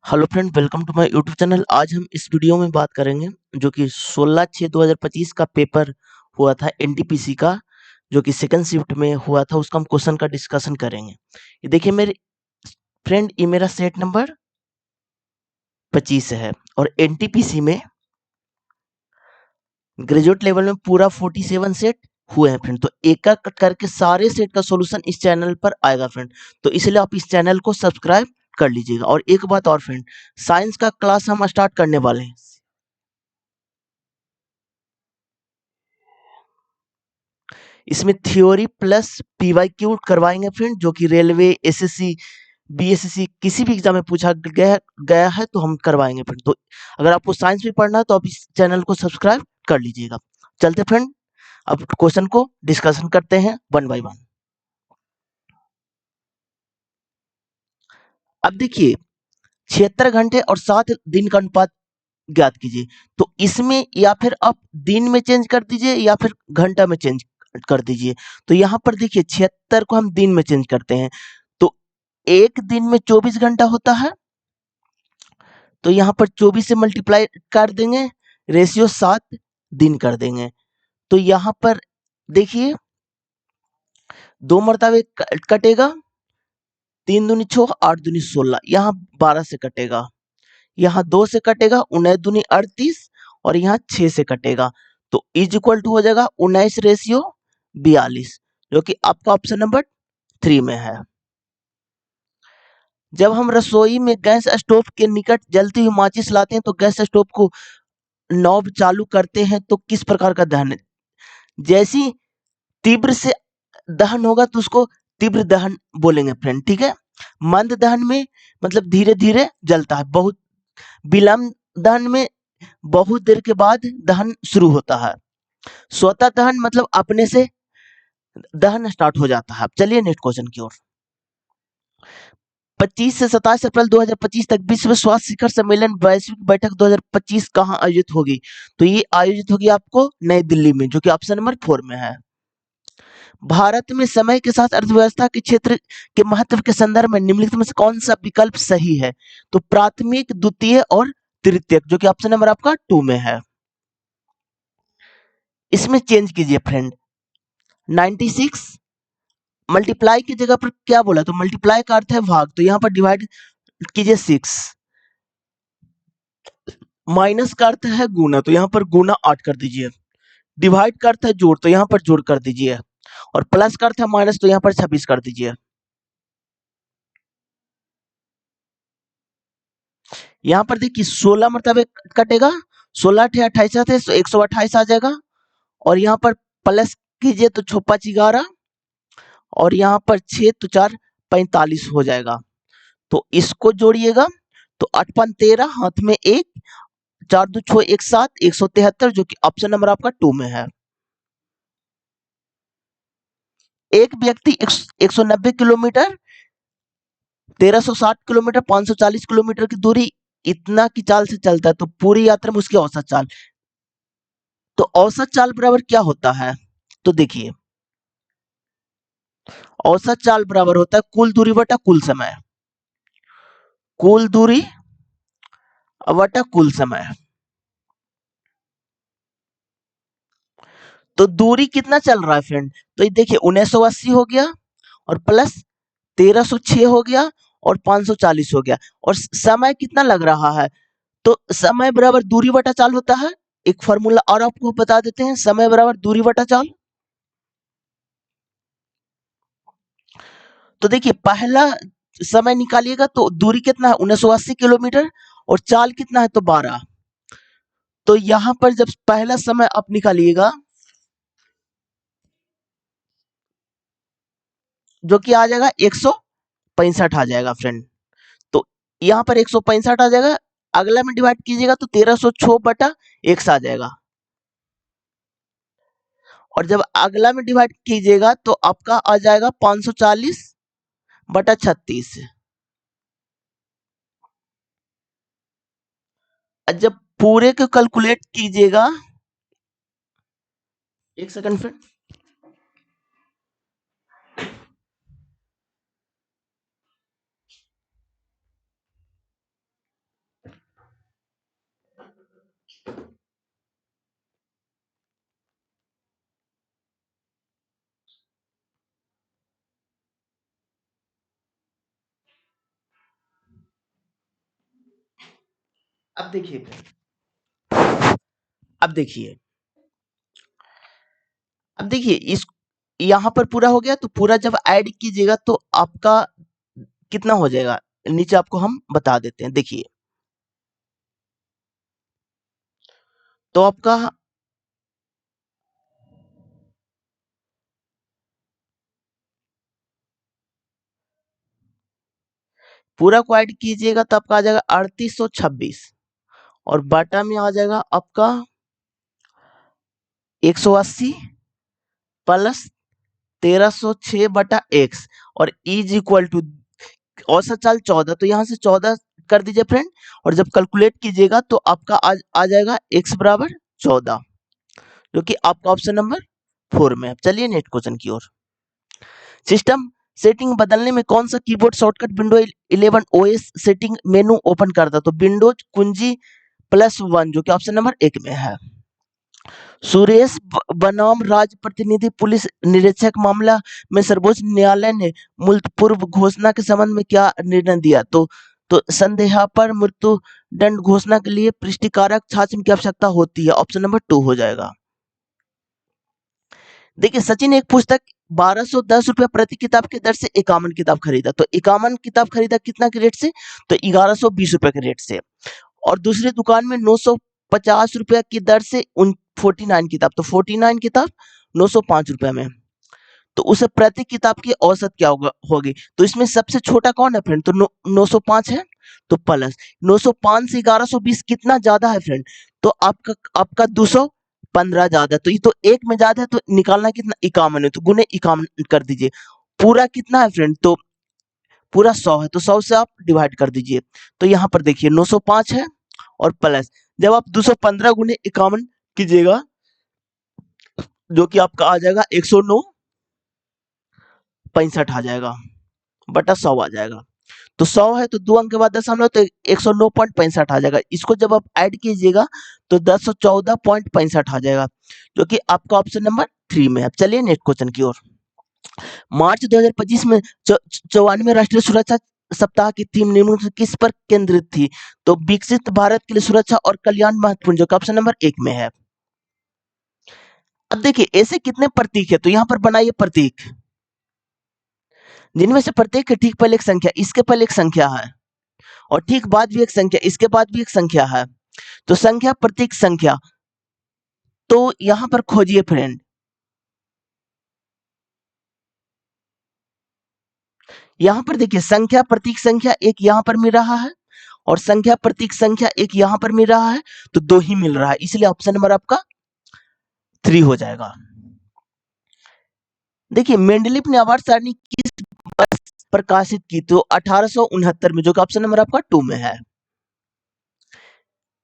Hello friend, welcome to my YouTube channel. आज हम इस वीडियो में बात करेंगे जो कि 16/6/2025 का पेपर हुआ था एनटीपीसी का, जो कि सेकंड शिफ्ट में हुआ था। उसका हम क्वेश्चन का डिस्कशन करेंगे। ये देखिए मेरे फ्रेंड, ये मेरा सेट नंबर 25 है और एनटीपीसी में ग्रेजुएट लेवल में पूरा 47 सेट हुए हैं फ्रेंड। तो एक एक करके सारे सेट का सॉल्यूशन इस चैनल पर आएगा फ्रेंड। तो इसलिए आप इस चैनल को सब्सक्राइब कर लीजिएगा। और एक बात और फ्रेंड, साइंस का क्लास हम स्टार्ट करने वाले हैं। इसमें थ्योरी प्लस पीवाईक्यू करवाएंगे फ्रेंड, जो कि रेलवे, एसएससी, बीएसएससी किसी भी एग्जाम में पूछा गया गया है तो हम करवाएंगे फ्रेंड। तो अगर आपको साइंस भी पढ़ना है तो आप इस चैनल को सब्सक्राइब कर लीजिएगा। चलते फ्रेंड, अब क्वेश्चन को डिस्कशन करते हैं वन बाय वन। अब देखिए, 76 घंटे और 7 दिन का अनुपात ज्ञात कीजिए। तो इसमें या फिर आप दिन में चेंज कर दीजिए या फिर घंटा में चेंज कर दीजिए। तो यहाँ पर देखिए 76 को हम दिन में चेंज करते हैं। तो एक दिन में 24 घंटा होता है। तो यहाँ पर 24 से मल्टीप्लाई कर देंगे, रेशियो 7 दिन कर देंगे। तो यहाँ पर देखिए 2 मरतबे कटेगा, 3 दूनी 6, 8 दूनी 16, यहाँ 12 से कटेगा, यहाँ 2 से कटेगा, 19 दूनी 38 और यहाँ 6 से कटेगा। तो इज इक्वल टू हो जाएगा 19/42, जो कि आपका ऑप्शन नंबर 3 में है। जब हम रसोई में गैस स्टोव के निकट जलती हुई माचिस लाते हैं तो गैस स्टोव को नॉब चालू करते हैं तो किस प्रकार का दहन है? जैसी तीव्र से दहन होगा तो उसको तीव्र दहन बोलेंगे फ्रेंड, ठीक है। मंद दहन में मतलब धीरे धीरे जलता है। बहुत विलंब दहन में बहुत देर के बाद दहन शुरू होता है। स्वतः दहन मतलब अपने से दहन स्टार्ट हो जाता है। चलिए नेक्स्ट क्वेश्चन की ओर। 25 से 27 अप्रैल 2025 तक विश्व स्वास्थ्य शिखर सम्मेलन वैश्विक बैठक 2025 कहाँ आयोजित होगी? तो ये आयोजित होगी आपको नई दिल्ली में, जो कि ऑप्शन नंबर 4 में है। भारत में समय के साथ अर्थव्यवस्था के क्षेत्र के महत्व के संदर्भ में निम्नलिखित में से कौन सा विकल्प सही है? तो प्राथमिक, द्वितीय और तृतीयक, जो कि ऑप्शन नंबर आपका 2 में है। इसमें चेंज कीजिए फ्रेंड। 96 मल्टीप्लाई की जगह पर क्या बोला? तो मल्टीप्लाई का अर्थ है भाग, तो यहाँ पर डिवाइड कीजिए 6। माइनस का अर्थ है गुना, तो यहाँ पर गुना 8 कर दीजिए। डिवाइड का अर्थ है जोड़, तो यहाँ पर जोड़ कर दीजिए। और प्लस का अर्थ है माइनस, तो यहाँ पर 26 कर दीजिए। यहाँ पर देखिए 16 मरतबे कटेगा, 16 अठे 28 आते, तो 128 आ जाएगा। और यहाँ पर प्लस कीजिए तो 6×5 = 11 और यहाँ पर 6 तो 4 45 हो जाएगा। तो इसको जोड़िएगा तो 8×5 = 13, हाथ में 1, 4×2 = 6, 1 7, 173, जो कि ऑप्शन नंबर आपका 2 में है। एक व्यक्ति 190 किलोमीटर, 1360 किलोमीटर, 540 किलोमीटर की दूरी इतना की चाल से चलता है, तो पूरी यात्रा में उसकी औसत चाल। तो औसत चाल बराबर क्या होता है? तो देखिए, औसत चाल बराबर होता है कुल दूरी बटा कुल समय। कुल दूरी बटा कुल समय। तो दूरी कितना चल रहा है फ्रेंड? तो ये देखिए 1980 हो गया और प्लस 1306 हो गया और 540 हो गया। और समय कितना लग रहा है? तो समय बराबर दूरी बटा चाल होता है। एक फॉर्मूला और आपको बता देते हैं, समय बराबर दूरी बटा चाल। तो देखिए पहला समय निकालिएगा तो दूरी कितना है? 1980 किलोमीटर और चाल कितना है? तो 12। तो यहां पर जब पहला समय आप निकालिएगा, जो कि आ जाएगा 165 आ जाएगा फ्रेंड। तो यहाँ पर 165 आ जाएगा। अगला में डिवाइड कीजिएगा तो 1306/x आ जाएगा। और जब अगला में डिवाइड कीजिएगा तो आपका आ जाएगा 540/36। जब पूरे को कैलकुलेट कीजिएगा, एक सेकंड फ्रेंड। अब देखिए अब देखिए अब देखिए इस यहाँ पर पूरा हो गया, तो पूरा जब ऐड कीजिएगा तो आपका कितना हो जाएगा, नीचे आपको हम बता देते हैं। देखिए तो आपका पूरा को ऐड कीजिएगा तो आपका आ जाएगा 3826, और बाटा में आ जाएगा आपका 180 प्लस 1306 बटा एक्स, और इज इक्वल टू औसत चाल 14, तो यहाँ से 14 कर दीजिए फ्रेंड, और जब कैलकुलेट कीजिएगा तो आपका आ जाएगा x बराबर 14, जो कि आपका ऑप्शन नंबर 4 में है। चलिए नेक्स्ट क्वेश्चन की ओर। सिस्टम सेटिंग बदलने में कौन सा keyboard shortcut window 11 OS setting मेनू ओपन करता, तो विंडोज कुंजी +1, जो कि ऑप्शन नंबर 1 में है। सुरेश बनाम राज्य प्रतिनिधि पुलिस निरीक्षक मामला में सर्वोच्च न्यायालय ने मुल्क पूर्व घोषणा के संबंध में क्या निर्णय दिया, तो संदेह पर मृत्यु दंड घोषणा के लिए पुष्टिकारक साक्ष्य की आवश्यकता होती है, ऑप्शन नंबर 2 हो जाएगा। देखिए सचिन ने एक पुस्तक 1210 रुपया प्रति किताब के दर से 51 किताब खरीदा, तो 51 किताब खरीदा कितना के रेट से, तो 1120 रुपए के रेट से, और दूसरी दुकान में 950 रुपया की दर से 49 किताब, तो 49 किताब 905 रुपया में, तो उसे प्रति किताब की औसत क्या होगी, तो इसमें सबसे छोटा कौन है फ्रेंड, तो 905 है, तो प्लस 905 से 1120 कितना ज्यादा है फ्रेंड, तो आपका 215 ज्यादा है, तो ये तो एक में ज्यादा है, तो निकालना कितना 51 है, तो गुने 51 कर दीजिए। पूरा कितना है फ्रेंड, तो पूरा 100 है, तो 100 से आप डिवाइड कर दीजिए, तो यहाँ पर देखिए 905 है, और प्लस जब आप 215 गुने 51 कीजिएगा, जो कि आपका आ जाएगा 109.65 आ जाएगा, बटा 100 आ जाएगा, तो 100 है तो 2 अंक के बाद दशमलव, तो 109.65 आ जाएगा। इसको जब आप ऐड कीजिएगा तो 1014.65 आ जाएगा, जो कि आपका ऑप्शन नंबर 3 में है। चलिए नेक्स्ट क्वेश्चन की ओर। मार्च 2025 में 94वें राष्ट्रीय सुरक्षा सप्ताह की थीम निम्न से किस पर केंद्रित थी, तो विकसित भारत के लिए सुरक्षा और कल्याण महत्वपूर्ण, जो कि ऑप्शन नंबर 1 में है। अब देखिए ऐसे कितने प्रतीक है, तो यहाँ पर बनाइए प्रतीक, जिनमें से प्रत्येक के ठीक पहले एक संख्या, इसके पहले एक संख्या है, और ठीक बाद भी एक संख्या, इसके बाद भी एक संख्या है, तो संख्या प्रतीक संख्या, तो यहां पर खोजिए फ्रेंड। यहां पर देखिए संख्या प्रतीक संख्या एक यहां पर मिल रहा है, और संख्या प्रतीक संख्या एक यहां पर मिल रहा है, तो 2 ही मिल रहा है, इसलिए ऑप्शन नंबर आपका 3 हो जाएगा। देखिए मेंडलीव ने आवर्त सारणी किस वर्ष प्रकाशित की, तो 1869 में, जो कि ऑप्शन नंबर आपका 2 में है।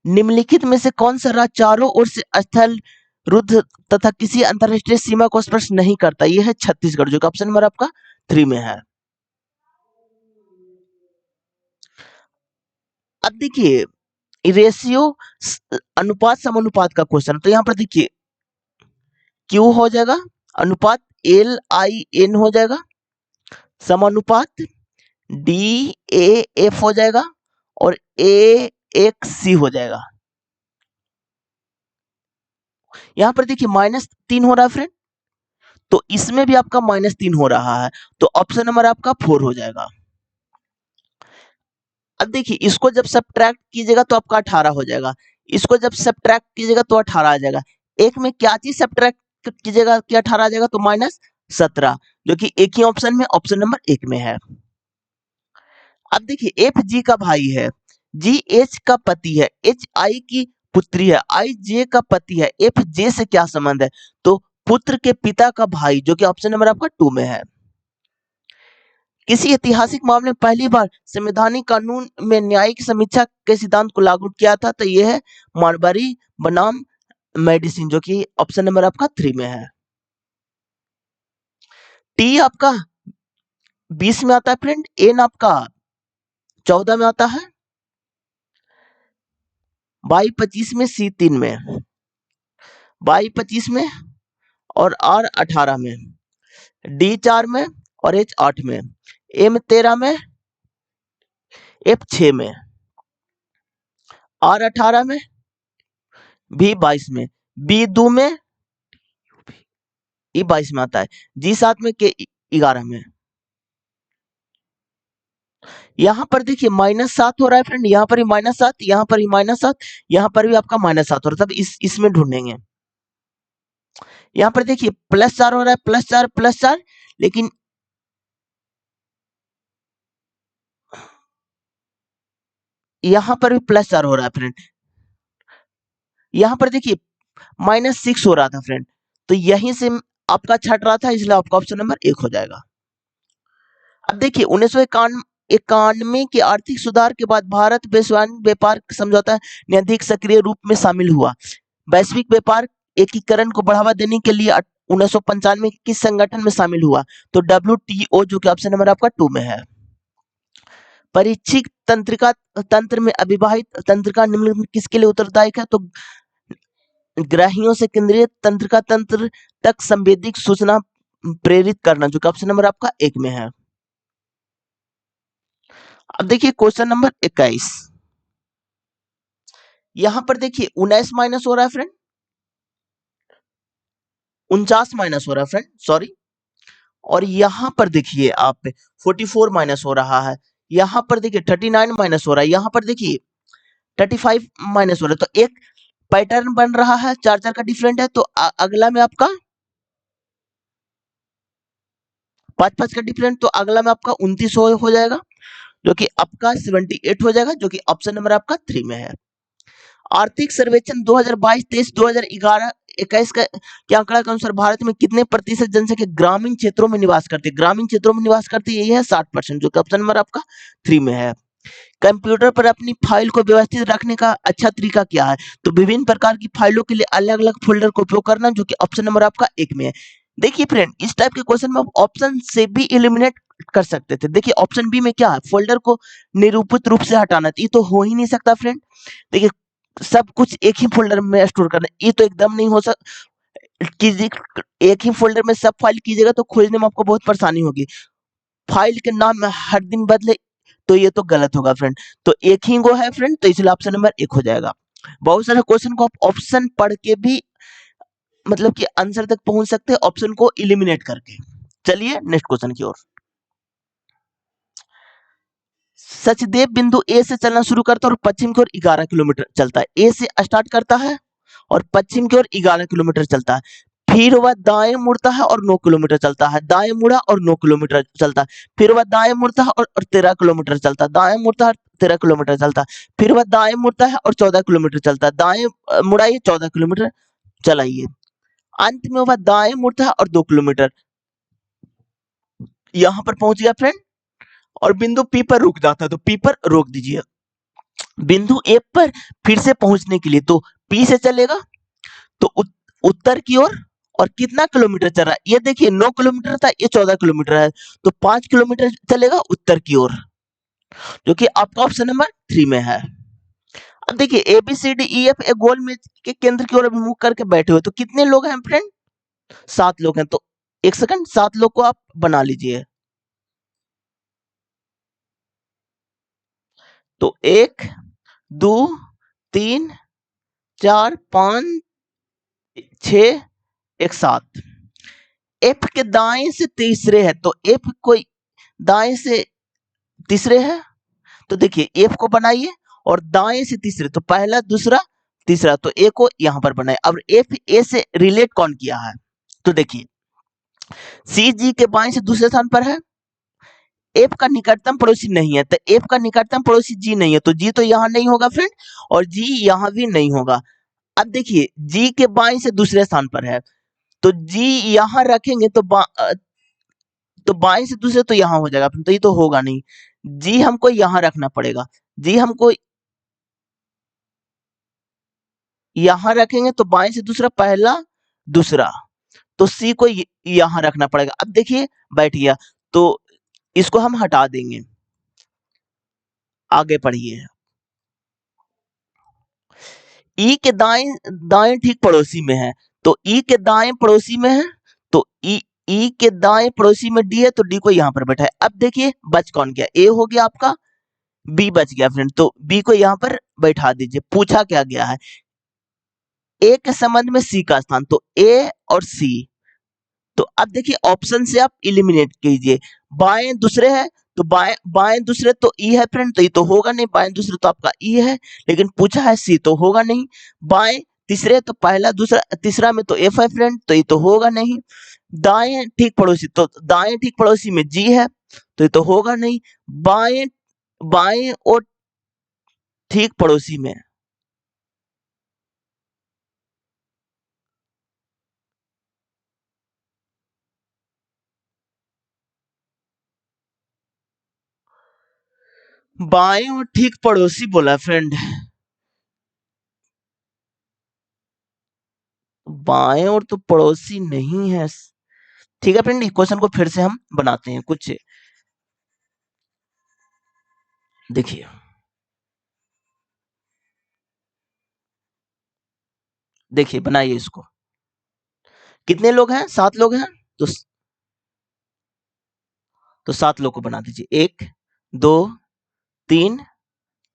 निम्नलिखित में से कौन सा राज्य चारों ओर से स्थल रुद्ध तथा किसी अंतरराष्ट्रीय सीमा को स्पर्श नहीं करता, यह है छत्तीसगढ़, जो कि ऑप्शन नंबर आपका 3 में है। अब देखिए रेशियो अनुपात समानुपात का क्वेश्चन, तो यहाँ पर देखिए क्यू हो जाएगा, अनुपात LIN हो जाएगा, समानुपात DAF हो जाएगा, और AXC हो जाएगा। यहाँ पर देखिए -3 हो रहा है फ्रेंड, तो इसमें भी आपका -3 हो रहा है, तो ऑप्शन नंबर आपका 4 हो जाएगा। अब देखिए इसको जब सब्ट्रैक्ट कीजिएगा तो आपका 18 हो जाएगा, इसको जब सब्ट्रैक्ट कीजिएगा तो 18 आ जाएगा, एक में क्या चीज सब्ट्रैक्ट कीजिएगा कि 18 आ जाएगा, तो -17, जो कि एक ही ऑप्शन में ऑप्शन नंबर 1 में है। अब देखिए एफ जी का भाई है, जी एच का पति है, एच आई की पुत्री है, आई जे का पति है, एफ जे से क्या संबंध है, तो पुत्र के पिता का भाई, जो कि ऑप्शन नंबर आपका 2 में है। किसी ऐतिहासिक मामले में पहली बार संवैधानिक कानून में न्यायिक समीक्षा के सिद्धांत को लागू किया था, तो यह है मार्बरी बनाम मेडिसिन, जो कि ऑप्शन नंबर आपका 3 में है। टी आपका 20 में आता है फ्रेंड, एन आपका 14 में आता है, वाई 25 में, सी 3 में, वाई 25 में, और आर 18 में, डी 4 में, और एच 8 में, एम 13 में, एफ 6 में। R 18 में, V 22 में, B 2 में, E 22 में आता है, G 7 में, K 11 में। यहाँ पर देखिए -7 हो रहा है फ्रेंड, यहाँ पर ही -7, यहाँ पर ही -7, यहाँ पर भी आपका -7 हो रहा है, तब इसमें ढूंढेंगे। यहाँ पर देखिए +4 हो रहा है, +4 +4, लेकिन यहाँ पर भी +4 हो रहा है फ्रेंड। यहाँ पर देखिए -6 हो रहा था फ्रेंड, तो यहीं से आपका छट रहा था, इसलिए आपका ऑप्शन नंबर 1 हो जाएगा। अब देखिए 1991 के आर्थिक सुधार के बाद भारत वैश्विक व्यापार समझौता ने अधिक सक्रिय रूप में शामिल हुआ। वैश्विक व्यापार एकीकरण को बढ़ावा देने के लिए 1995 किस संगठन में शामिल हुआ? तो WTO, जो कि ऑप्शन नंबर आपका 2 में है। परीक्षित तंत्रिका तंत्र में अविभाजित तंत्रिका निम्नलिखित में किसके लिए उत्तरदायक है? तो ग्राहियों से केंद्रीय तंत्रिका तंत्र तक संवेदिक सूचना प्रेरित करना, जो कि ऑप्शन नंबर आपका 1 में है। अब देखिए क्वेश्चन नंबर 21, यहां पर देखिए 19 माइनस हो रहा है फ्रेंड, 49 माइनस हो रहा है फ्रेंड, सॉरी, और यहां पर देखिए आप 44 माइनस हो रहा है, यहां पर देखिए 39 माइनस हो रहा है, यहां पर देखिए 35 माइनस हो रहा है, तो एक पैटर्न बन रहा है, 4 का डिफरेंट है, तो अगला में आपका 5 का डिफरेंट, तो अगला में आपका 29 हो जाएगा, जो कि आपका 78 हो जाएगा, जो कि ऑप्शन नंबर आपका 3 में है। आर्थिक सर्वेक्षण 2022-23 2011-21 के आंकड़ा के अनुसार भारत में कितने प्रतिशत जनसंख्या ग्रामीण क्षेत्रों में निवास करती है? ग्रामीण क्षेत्रों में निवास करती है, यही है 60%, जो कि ऑप्शन नंबर आपका 3 में है। कंप्यूटर पर अपनी फाइल को व्यवस्थित रखने का अच्छा तरीका क्या है? तो विभिन्न प्रकार की फाइलों के लिए अलग अलग फोल्डर का उपयोग करना, जो कि ऑप्शन नंबर आपका 1 में है। देखिए फ्रेंड, इस टाइप के क्वेश्चन में आप ऑप्शन से भी इलिमिनेट कर सकते थे। देखिए ऑप्शन बी में क्या है, फोल्डर को निरूपित रूप से हटाना, ये तो हो ही नहीं सकता फ्रेंड। देखिए सब कुछ एक ही फोल्डर में स्टोर करना, ये तो एकदम नहीं हो कीजिए। एक ही फोल्डर में सब फाइल कीजिएगा तो खोजने में आपको बहुत परेशानी होगी। फाइल के नाम में हर दिन बदले, तो ये तो गलत होगा फ्रेंड। तो एक ही गो है फ्रेंड, तो इसलिए ऑप्शन नंबर 1 हो जाएगा। बहुत सारे क्वेश्चन को आप ऑप्शन पढ़ के भी मतलब कि आंसर तक पहुंच सकते हैं, ऑप्शन को इलिमिनेट करके। चलिए नेक्स्ट क्वेश्चन की ओर। सचदेव बिंदु ए से चलना शुरू करता है और पश्चिम की ओर 11 किलोमीटर चलता है। ए से स्टार्ट करता है और पश्चिम की ओर 11 किलोमीटर चलता है, फिर वह दाएं मुड़ता है और 9 किलोमीटर चलता है, दाएं मुड़ा और 9 किलोमीटर चलता है, फिर वह दाएं मुड़ता है और 13 किलोमीटर चलता है, दाएं मुड़ता है 13 किलोमीटर चलता है, फिर वह दाएं मुड़ता है और 14 किलोमीटर चलता है, दाएं मुड़ाइए 14 किलोमीटर चलाइए, अंत में वह दाएं मुड़ता है और 2 किलोमीटर यहां पर पहुंच गया फ्रेंड, और बिंदु पी पर रुक जाता है, तो पी पर रोक दीजिए। बिंदु ए पर फिर से पहुंचने के लिए तो पी से चलेगा, तो उत्तर की ओर, और कितना किलोमीटर चल रहा है, ये देखिए 9 किलोमीटर था, ये 14 किलोमीटर है, तो 5 किलोमीटर चलेगा उत्तर की ओर, जो कि आपका ऑप्शन नंबर 3 में है। अब देखिए A B C D E F एक गोल में के केंद्र की ओर अभिमुख करके बैठे हुए, तो कितने लोग हैं फ्रेंड? 7 लोग हैं, तो एक सेकंड, 7 लोग को आप बना लीजिए। तो 1 2 3 4 5 6 एक 7। एफ के दाएं से तीसरे है, तो एफ कोई दाएं से तीसरे है, तो देखिए एफ को बनाइए और दाएं से तीसरे, तो पहला दूसरा तीसरा, तो ए को यहां पर बनाए। अब एफ ए से रिलेट कौन किया है? तो देखिए सी जी के बाएं से दूसरे स्थान पर है, एफ का निकटतम पड़ोसी नहीं है, तो एफ का निकटतम पड़ोसी जी नहीं है, तो जी तो यहां नहीं होगा फ्रेंड, और जी यहां भी नहीं होगा। अब देखिए जी के बाएं से दूसरे स्थान पर है, तो जी यहां रखेंगे तो बाएं से दूसरे तो यहां हो जाएगा, तो ये तो होगा नहीं, जी हमको यहां रखना पड़ेगा, जी हमको यहां रखेंगे तो बाएं से दूसरा पहला दूसरा, तो सी को यहां रखना पड़ेगा। अब देखिए बैठ गया, तो इसको हम हटा देंगे, आगे पढ़िए। ई के दाएं दाएं ठीक पड़ोसी में है, तो ई के दाएं पड़ोसी में है, तो ई के दाएं पड़ोसी में डी है, तो डी को यहां पर बैठा है। अब देखिए बच कौन गया, ए हो गया आपका, बी बच गया फ्रेंड, तो बी को यहाँ पर बैठा दीजिए। पूछा क्या गया है, ए के संबंध में सी का स्थान, तो ए और सी। तो अब देखिए ऑप्शन से आप इलिमिनेट कीजिए। बाएं दूसरे है, तो बाएं बाएं दूसरे तो ई है फ्रेंड, तो ये तो होगा नहीं, बाएं दूसरे तो आपका ई है, लेकिन पूछा है सी, तो होगा नहीं। बाएं तीसरे तो पहला दूसरा तीसरा में तो एफ है फ्रेंड, तो ये तो होगा नहीं। दाएं ठीक पड़ोसी, तो दाएं ठीक पड़ोसी में जी है, तो ये तो होगा नहीं। बाएं बाएं और ठीक पड़ोसी में, बाएं और ठीक पड़ोसी बोला फ्रेंड, बाएं और तो पड़ोसी नहीं है। ठीक है फ्रेंड, क्वेश्चन को फिर से हम बनाते हैं कुछ। देखिए देखिए बनाइए इसको। कितने लोग हैं, 7 लोग हैं, तो 7 लोग को बना दीजिए। 1 2 3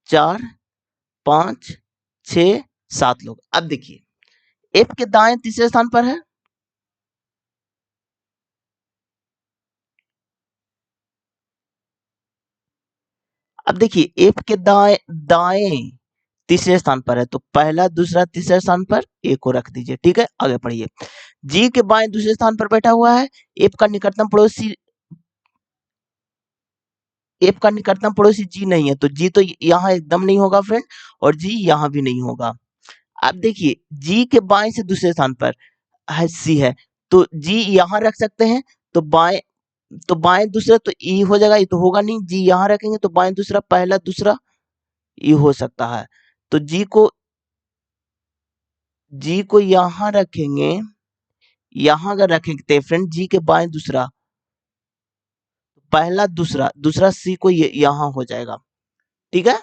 4 5 6 7 लोग। अब देखिए एफ के दाएं तीसरे स्थान पर है, अब देखिए एफ के दाएं दाएं तीसरे स्थान पर है, तो पहला दूसरा तीसरे स्थान पर ए को रख दीजिए। ठीक है, आगे पढ़िए। जी के बाएं दूसरे स्थान पर बैठा हुआ है, एफ का निकटतम पड़ोसी, एफ का निकटतम पड़ोसी जी नहीं है, तो जी तो यहाँ एकदम नहीं होगा फ्रेंड, और जी यहाँ भी नहीं होगा। अब देखिए जी के बाएं से दूसरे स्थान पर है सी है, तो जी यहाँ रख सकते हैं, तो बाएं दूसरा तो ई हो जाएगा, ये तो होगा नहीं। जी यहाँ रखेंगे तो बाएं दूसरा पहला दूसरा ई हो सकता है, तो जी को यहाँ रखेंगे, यहाँ अगर रखेंगे तो फ्रेंड जी के बाएं दूसरा पहला दूसरा दूसरा सी को यहाँ हो जाएगा। ठीक है,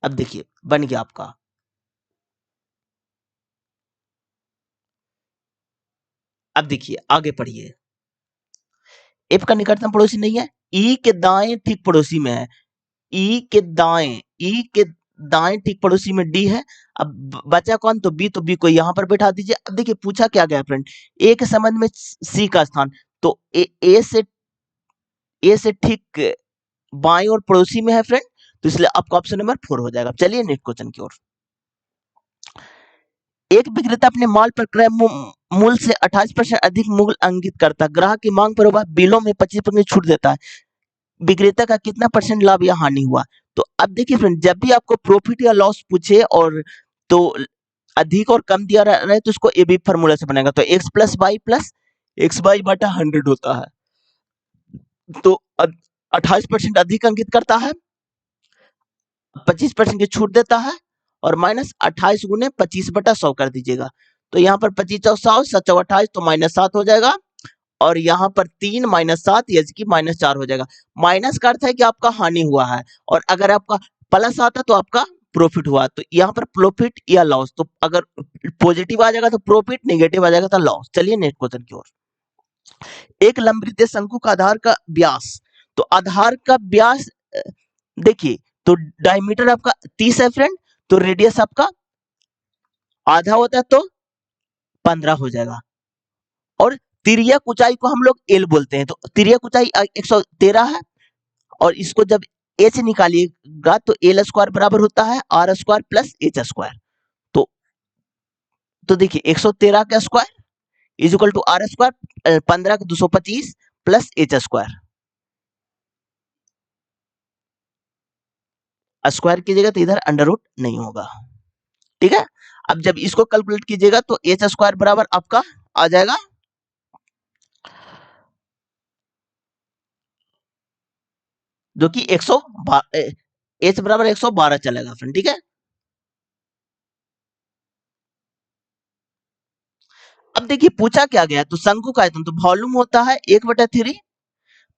अब देखिए बन गया आपका। अब देखिए आगे पढ़िए। एफ का निकटतम पड़ोसी नहीं है, ई के दाएं ठीक पड़ोसी में है, ई के दाएं ई के दाएं ठीक पड़ोसी में डी है। अब बचा कौन, तो बी, तो बी को यहाँ पर बैठा दीजिए। अब देखिए पूछा क्या गया फ्रेंड, ए के संबंध में सी का स्थान, तो ए से ठीक बाएं और पड़ोसी में है फ्रेंड, तो इसलिए आपका ऑप्शन नंबर 4 हो जाएगा। चलिए नेक्स्ट क्वेश्चन की ओर। एक विक्रेता अपने माल पर क्रय मूल्य से 28% अधिक मूल्य अंकित करता, ग्राहक की मांग पर वह बिलों में 25% छूट देता है, विक्रेता का कितना परसेंट लाभ या हानि हुआ। तो अब देखिए फ्रेंड, जब भी आपको प्रॉफिट या लॉस पूछे और तो अधिक और कम दिया रहे तो इसको ए बी फॉर्मूला से बनेगा, तो x plus y plus x y बटा 100 होता है। तो 28% अधिक अंकित करता है, 25% की छूट देता है, और माइनस 28 गुने 25/100 कर दीजिएगा। तो यहाँ पर 25 7 28 तो -7 हो जाएगा, और यहाँ पर 3 -7 यानी कि -4 हो जाएगा। माइनस का अर्थ है कि आपका हानि हुआ है, और अगर आपका प्लस आता तो आपका प्रॉफिट हुआ। तो यहाँ पर प्रॉफिट या लॉस, तो अगर पॉजिटिव आ जाएगा तो प्रॉफिट, नेगेटिव आ जाएगा तो लॉस। चलिए नेक्स्ट क्वेश्चन की ओर। एक लंबवृत्तीय शंकु का आधार का व्यास, तो आधार का व्यास देखिए, तो डायमीटर आपका 30 है फ्रेंड, तो रेडियस आपका आधा होता है, तो 15 हो जाएगा। और तिर्यक ऊंचाई को हम लोग एल बोलते हैं, तो तिर्यक ऊंचाई 113 है, और इसको जब ए से निकालिएगा तो एल स्क्वायर बराबर होता है R square plus H square. तो देखिए 113 का square is equal to R square, 15 का 225 प्लस एच स्क्वायर, स्क्वायर कीजिएगा तो इधर अंडर रूट नहीं होगा। ठीक है, अब जब इसको कैलकुलेट कीजिएगा तो एच स्क्वायर बराबर आपका आ जाएगा, जो कि 112 एच बराबर 112 चलेगा फ्रेंड। ठीक है, अब देखिए पूछा क्या गया, तो शंकु का आयतन, तो वॉल्यूम होता है 1/3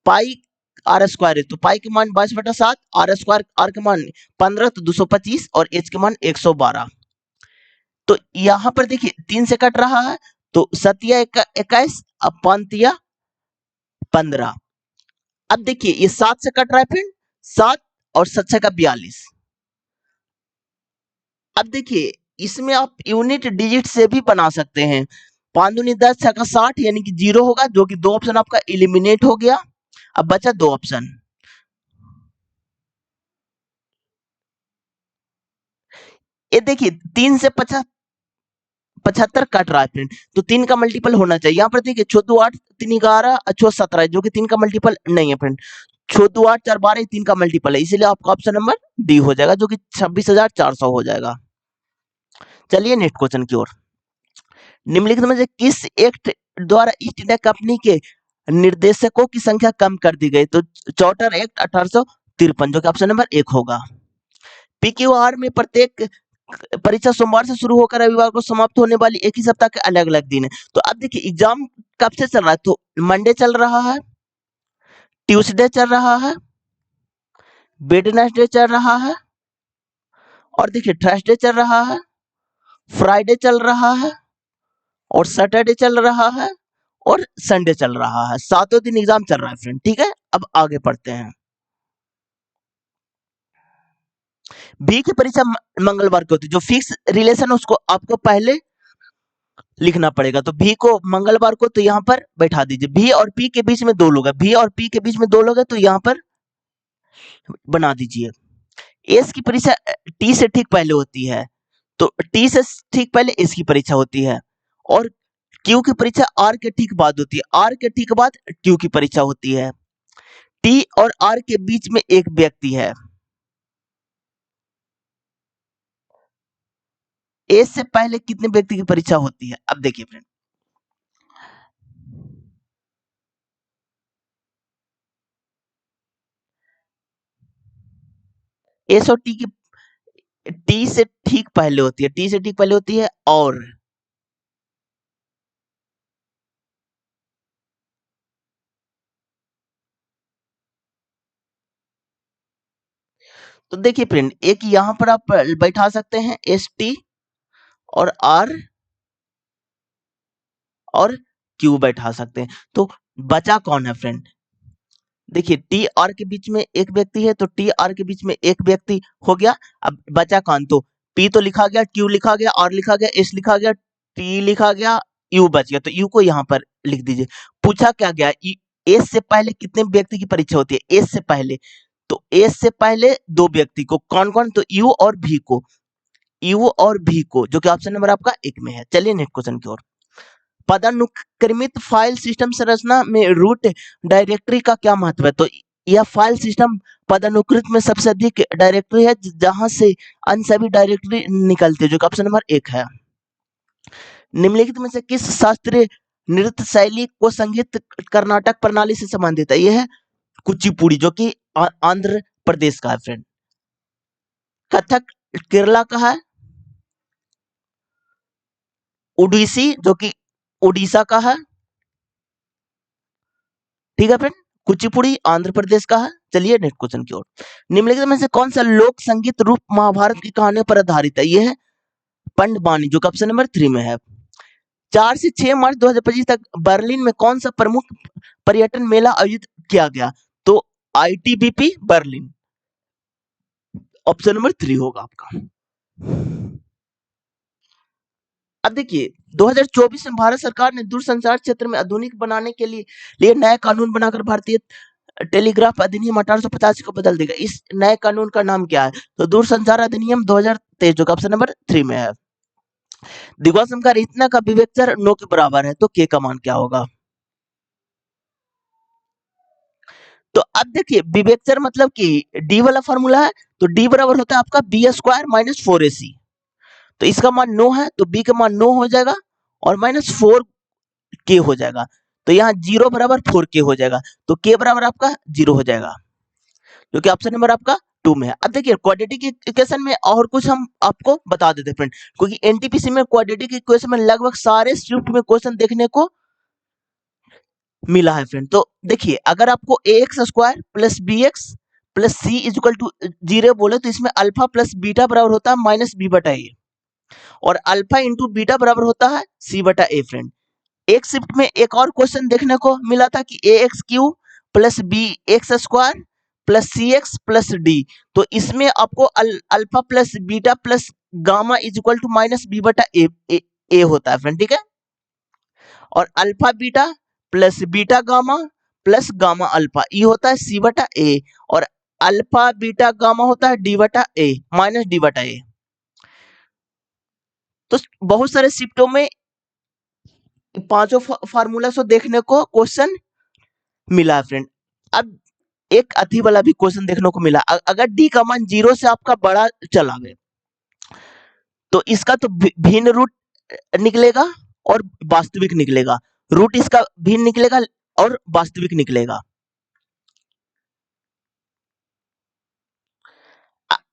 पाई आर स्क्वायर है, तो पाई के मान 22/7, आर स्क्वायर आर के मान 15 तो 225, और एच के मान 112। तो यहाँ पर देखिए 3 से कट रहा है, तो सतिया 21 अब पंतिया 15। अब देखिए ये 7 से कट रहा है फ्रेंड, 7 और 7 का 42। अब देखिए इसमें आप यूनिट डिजिट से भी बना सकते हैं। 5 दूनी 10, 6 का 60 यानी कि 0 होगा, जो कि 2 ऑप्शन आपका एलिमिनेट हो गया। अब बचा 2 ऑप्शन। ये देखिए 3 से 75 कट रहा है फ्रेंड, तो 3 का मल्टीपल होना चाहिए। यहाँ पर देखिए 6 2 8, 3 11, 6 17, जो कि 3 का मल्टीपल नहीं है फ्रेंड। 6 2 8 4 12 3 का मल्टीपल है, इसीलिए आपका ऑप्शन नंबर डी हो जाएगा, जो कि 26,400 हो जाएगा। चलिए नेक्स्ट क्वेश्चन की ओर। निम्नलिखित में से किस एक्ट द्वारा ईस्ट इंडिया कंपनी के निर्देशकों की संख्या कम कर दी गई? तो चार्टर एक्ट 1853, जो कि ऑप्शन नंबर 1 होगा। पीक्यूआर में प्रत्येक परीक्षा सोमवार से शुरू होकर रविवार को समाप्त होने वाली एक ही सप्ताह के अलग अलग दिन है। तो अब देखिए एग्जाम कब से चल रहा है, तो मंडे चल रहा है, ट्यूसडे चल रहा है, वेडनेसडे चल रहा है, और देखिए थर्सडे चल रहा है, फ्राइडे चल रहा है, और सैटरडे चल रहा है, और संडे चल रहा है। 7 दिन एग्जाम चल रहा है फ्रेंड, ठीक है। अब आगे पढ़ते हैं। बी की परीक्षा मंगलवार को होती है, जो फिक्स रिलेशन है उसको आपको पहले लिखना पड़ेगा। तो भी को मंगलवार को तो यहाँ पर बैठा दीजिए। भी और पी के बीच में 2 लोग है, भी और पी के बीच में 2 लोग है, तो यहाँ पर बना दीजिए। एस की परीक्षा टी से ठीक पहले होती है, तो टी से ठीक पहले एस की परीक्षा होती है, और क्यू की परीक्षा आर के ठीक बाद होती है, आर के ठीक बाद क्यू की परीक्षा होती है। टी और आर के बीच में एक व्यक्ति है। एस से पहले कितने व्यक्ति की परीक्षा होती है? अब देखिए फ्रेंड, एस और टी से ठीक पहले होती है, टी से ठीक पहले होती है, और तो देखिए फ्रेंड, एक यहाँ पर आप बैठा सकते हैं एस टी और आर और क्यू बैठा सकते हैं। तो बचा कौन है फ्रेंड? देखिए टी आर के बीच में एक व्यक्ति है, तो टी आर के बीच में एक व्यक्ति हो गया। अब बचा कौन? तो पी तो लिखा गया, क्यू लिखा गया, आर लिखा गया, एस लिखा गया, टी लिखा गया, यू बच गया। तो यू को यहाँ पर लिख दीजिए। पूछा क्या गया, एस से पहले कितने व्यक्ति की परीक्षा होती है? एस से पहले, तो एस से पहले 2 व्यक्ति को, कौन कौन? तो यू और भी को, यू और भी को, जो कि ऑप्शन नंबर आपका 1 में है। चलिए नेक्स्ट क्वेश्चन की ओर। पदानुक्रमित फाइल सिस्टम संरचना में रूट डायरेक्टरी का क्या महत्व है? तो यह फाइल सिस्टम पदानुक्रमित में सबसे अधिक डायरेक्टरी है, जहां से अन्य सभी डायरेक्टरी निकलती है, जो कि ऑप्शन नंबर 1 है। निम्नलिखित में से किस शास्त्रीय नृत्य शैली को संगीत कर्नाटक प्रणाली से संबंधित है? यह है कुचिपुड़ी, जो कि आंध्र प्रदेश का है फ्रेंड। कथक केरला का है। उड़ीसी, जो कि उड़ीसा का है, ठीक है फ्रेंड। कुचिपुड़ी आंध्र प्रदेश का है। चलिए नेक्स्ट क्वेश्चन की ओर। निम्नलिखित में से कौन सा लोक संगीत रूप महाभारत की कहानियों पर आधारित है? यह है पंडवानी, जो कि ऑप्शन नंबर 3 में है। 4 से 6 मार्च 2025 तक बर्लिन में कौन सा प्रमुख पर्यटन मेला आयोजित किया गया? तो आईटीबीपी बर्लिन, ऑप्शन नंबर 3 होगा आपका। अब देखिए 2024 में भारत सरकार ने दूरसंचार क्षेत्र में आधुनिक बनाने के लिए नया कानून बनाकर भारतीय टेलीग्राफ अधिनियम 1885 को बदल देगा। इस नए कानून का नाम क्या है? तो दूरसंचार अधिनियम 2023, जो ऑप्शन नंबर 3 में है। द्विघात समकार इतना का विवेचर 9 के बराबर है, तो के का मान क्या होगा? तो अब देखिए विवेचर मतलब कि डी वाला फॉर्मूला है, तो डी बराबर होता है आपका बी स्क्वायर माइनस 4ac। तो इसका मान 9 है, तो बी का मान 9 हो जाएगा, और माइनस 4 के हो जाएगा। तो यहाँ 0 बराबर 4 के हो जाएगा, तो के बराबर आपका 0 हो जाएगा, जो कि ऑप्शन नंबर आपका 2 में है। अब देखिए क्वाड्रेटिक इक्वेशन में और कुछ हम आपको बता देते हैं फ्रेंड, क्योंकि एनटीपीसी में क्वाड्रेटिक इक्वेशन में लगभग सारे शिफ्ट में क्वेश्चन देखने को मिला है फ्रेंड। तो देखिए अगर आपको A X square plus B X plus C is equal to 0 बोले, तो इसमें अल्फा प्लस बीटा बराबर होता है माइनस बी बटा ए, और अल्फा इंटू बीटा बराबर होता है सी बटा ए फ्रेंड। एक शिफ्ट में एक और क्वेश्चन देखने को मिला था कि A X Q plus B X square plus C X plus D. तो इसमें आपको alpha plus beta plus gamma is equal to minus B बटा ए होता है फ्रेंड, ठीक है। और alpha beta plus beta gamma plus gamma alpha ये होता है सी बटा ए, और अल्फा बीटा गामा होता है डी बटा ए माइनस डी बटा ए। तो बहुत सारे शिफ्टों में पांचों फार्मूला से देखने को क्वेश्चन मिला है फ्रेंड। अब एक अति वाला भी क्वेश्चन देखने को मिला, अगर डी का मान 0 से आपका बड़ा चला गया तो इसका तो भिन्न रूट निकलेगा और वास्तविक निकलेगा, रूट इसका भिन्न निकलेगा और वास्तविक निकलेगा।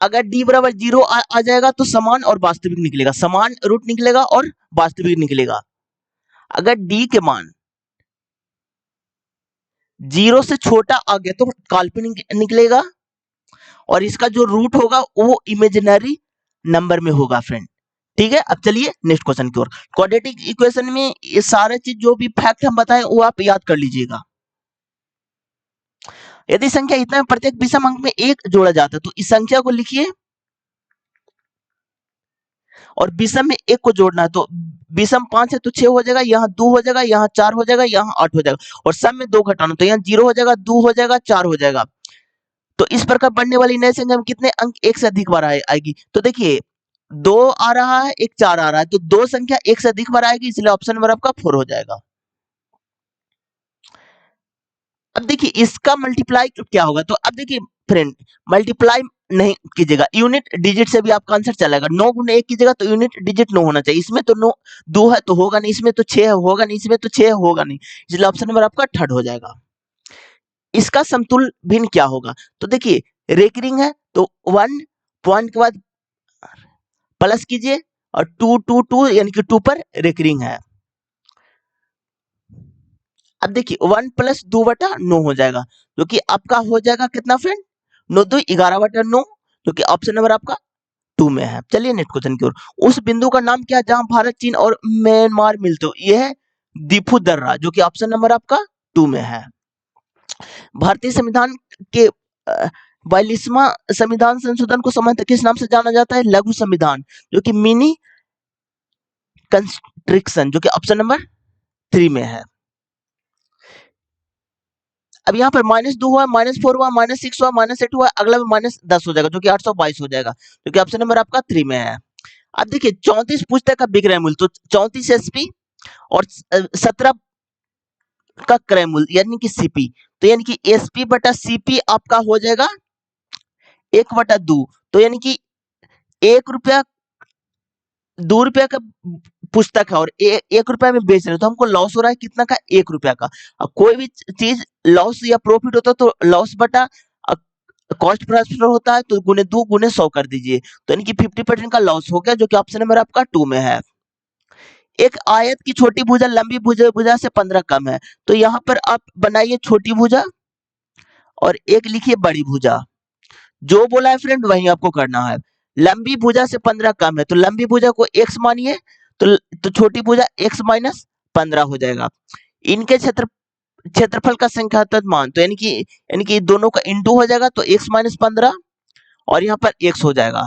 अगर डी बराबर 0 आ जाएगा तो समान और वास्तविक निकलेगा, समान रूट निकलेगा और वास्तविक निकलेगा। अगर डी के मान 0 से छोटा आ गया तो काल्पनिक निकलेगा, और इसका जो रूट होगा वो इमेजिनरी नंबर में होगा फ्रेंड, ठीक है। अब चलिए नेक्स्ट क्वेश्चन की ओर। क्वाड्रेटिक इक्वेशन में ये सारे चीज जो भी फैक्ट हम बताएं वो आप याद कर लीजिएगा। यदि संख्या इतना है प्रत्येक विषम अंक में एक जोड़ा जाता है तो इस संख्या को लिखिए, और विषम में एक को जोड़ना है तो विषम 5 है तो 6 हो जाएगा, यहाँ 2 हो जाएगा, यहाँ 4 हो जाएगा, यहाँ 8 हो जाएगा, और सब में 2 घटाना तो यहाँ 0 हो जाएगा, 2 हो जाएगा, 4 हो जाएगा। तो इस प्रकार बढ़ने वाली नई संख्या में कितने अंक एक से अधिक बार आएगी? तो देखिए 2 आ रहा है, एक 4 आ रहा है, तो दो संख्या एक से अधिक बार आएगी, इसलिए ऑप्शन नंबर आपका 4 हो जाएगा। अब देखिए इसका मल्टीप्लाई क्या होगा, तो अब देखिए फ्रेंड मल्टीप्लाई नहीं कीजिएगा, यूनिट डिजिट से भी आपका आंसर चलेगा। 9 गुने 1 कीजिएगा तो यूनिट डिजिट 9 होना चाहिए, इसमें तो 9 2 है तो होगा नहीं, इसमें तो 6 होगा नहीं, इसमें तो 6 होगा नहीं, इसलिए ऑप्शन नंबर आपका 3 हो जाएगा। इसका समतुल्य भिन्न क्या होगा, तो देखिए रेकरिंग है तो 1 पॉइंट के बाद प्लस कीजिए, और 2 2 2 यानी कि 2 पर रेकरिंग है। अब देखिए 1 प्लस 2 बटा 9 हो जाएगा, जो कि आपका हो जाएगा कितना फ्रेंड, 9 2 11 बटा 9, जो कि ऑप्शन नंबर आपका 2 में है। चलिए नेक्स्ट क्वेश्चन की ओर। उस बिंदु का नाम क्या है जहां भारत चीन और म्यांमार मिलते हो, यह है दीफू दर्रा, जो कि ऑप्शन नंबर आपका 2 में है। भारतीय संविधान के 42वां संविधान संशोधन को सामान्यतः किस नाम से जाना जाता है, लघु संविधान, जो कि मिनी कंस्ट्रिक्शन, जो कि ऑप्शन नंबर 3 में है। अब यहाँ पर -2 हुआ, -4 हुआ, -6 हुआ, -8 हुआ, अगला में -10 हो जाएगा, जो कि 822 हो जाएगा, जो कि ऑप्शन नंबर आपका 3 में है। अब देखिए 34 पुस्तक का विक्रय मूल्य, तो 34 एसपी और 17 का क्रय मूल्य यानी कि सीपी, तो यानी कि एसपी बटा सीपी आपका हो जाएगा 1/2, तो यानी कि 1 रुपया 2 रुपया का पुस्तक है और 1 रुपया में बेच रहे हैं, तो हमको लॉस हो रहा है कितना का, 1 रुपया का। अब कोई भी चीज लॉस या प्रॉफिट होता है तो लॉस बटा कॉस्ट ट्रांसफर होता है, तो गुने 2 गुने 100 कर दीजिए, तो यानी कि 50% का लॉस हो गया, जो कि ऑप्शन नंबर आपका 2 में है। एक आयत की छोटी भुजा लंबी भुजा से 15 कम है, तो यहाँ पर आप बनाइए छोटी भुजा और एक लिखिए बड़ी भुजा, जो बोला है फ्रेंड वही आपको करना है। लंबी भुजा से 15 कम है तो लंबी भुजा को x मानिए, तो छोटी भुजा x माइनस 15 हो जाएगा। इनके क्षेत्रफल का संख्यात्मक मान, तो यानी कि दोनों का इंटू हो जाएगा, तो x माइनस 15 और यहाँ पर x हो जाएगा।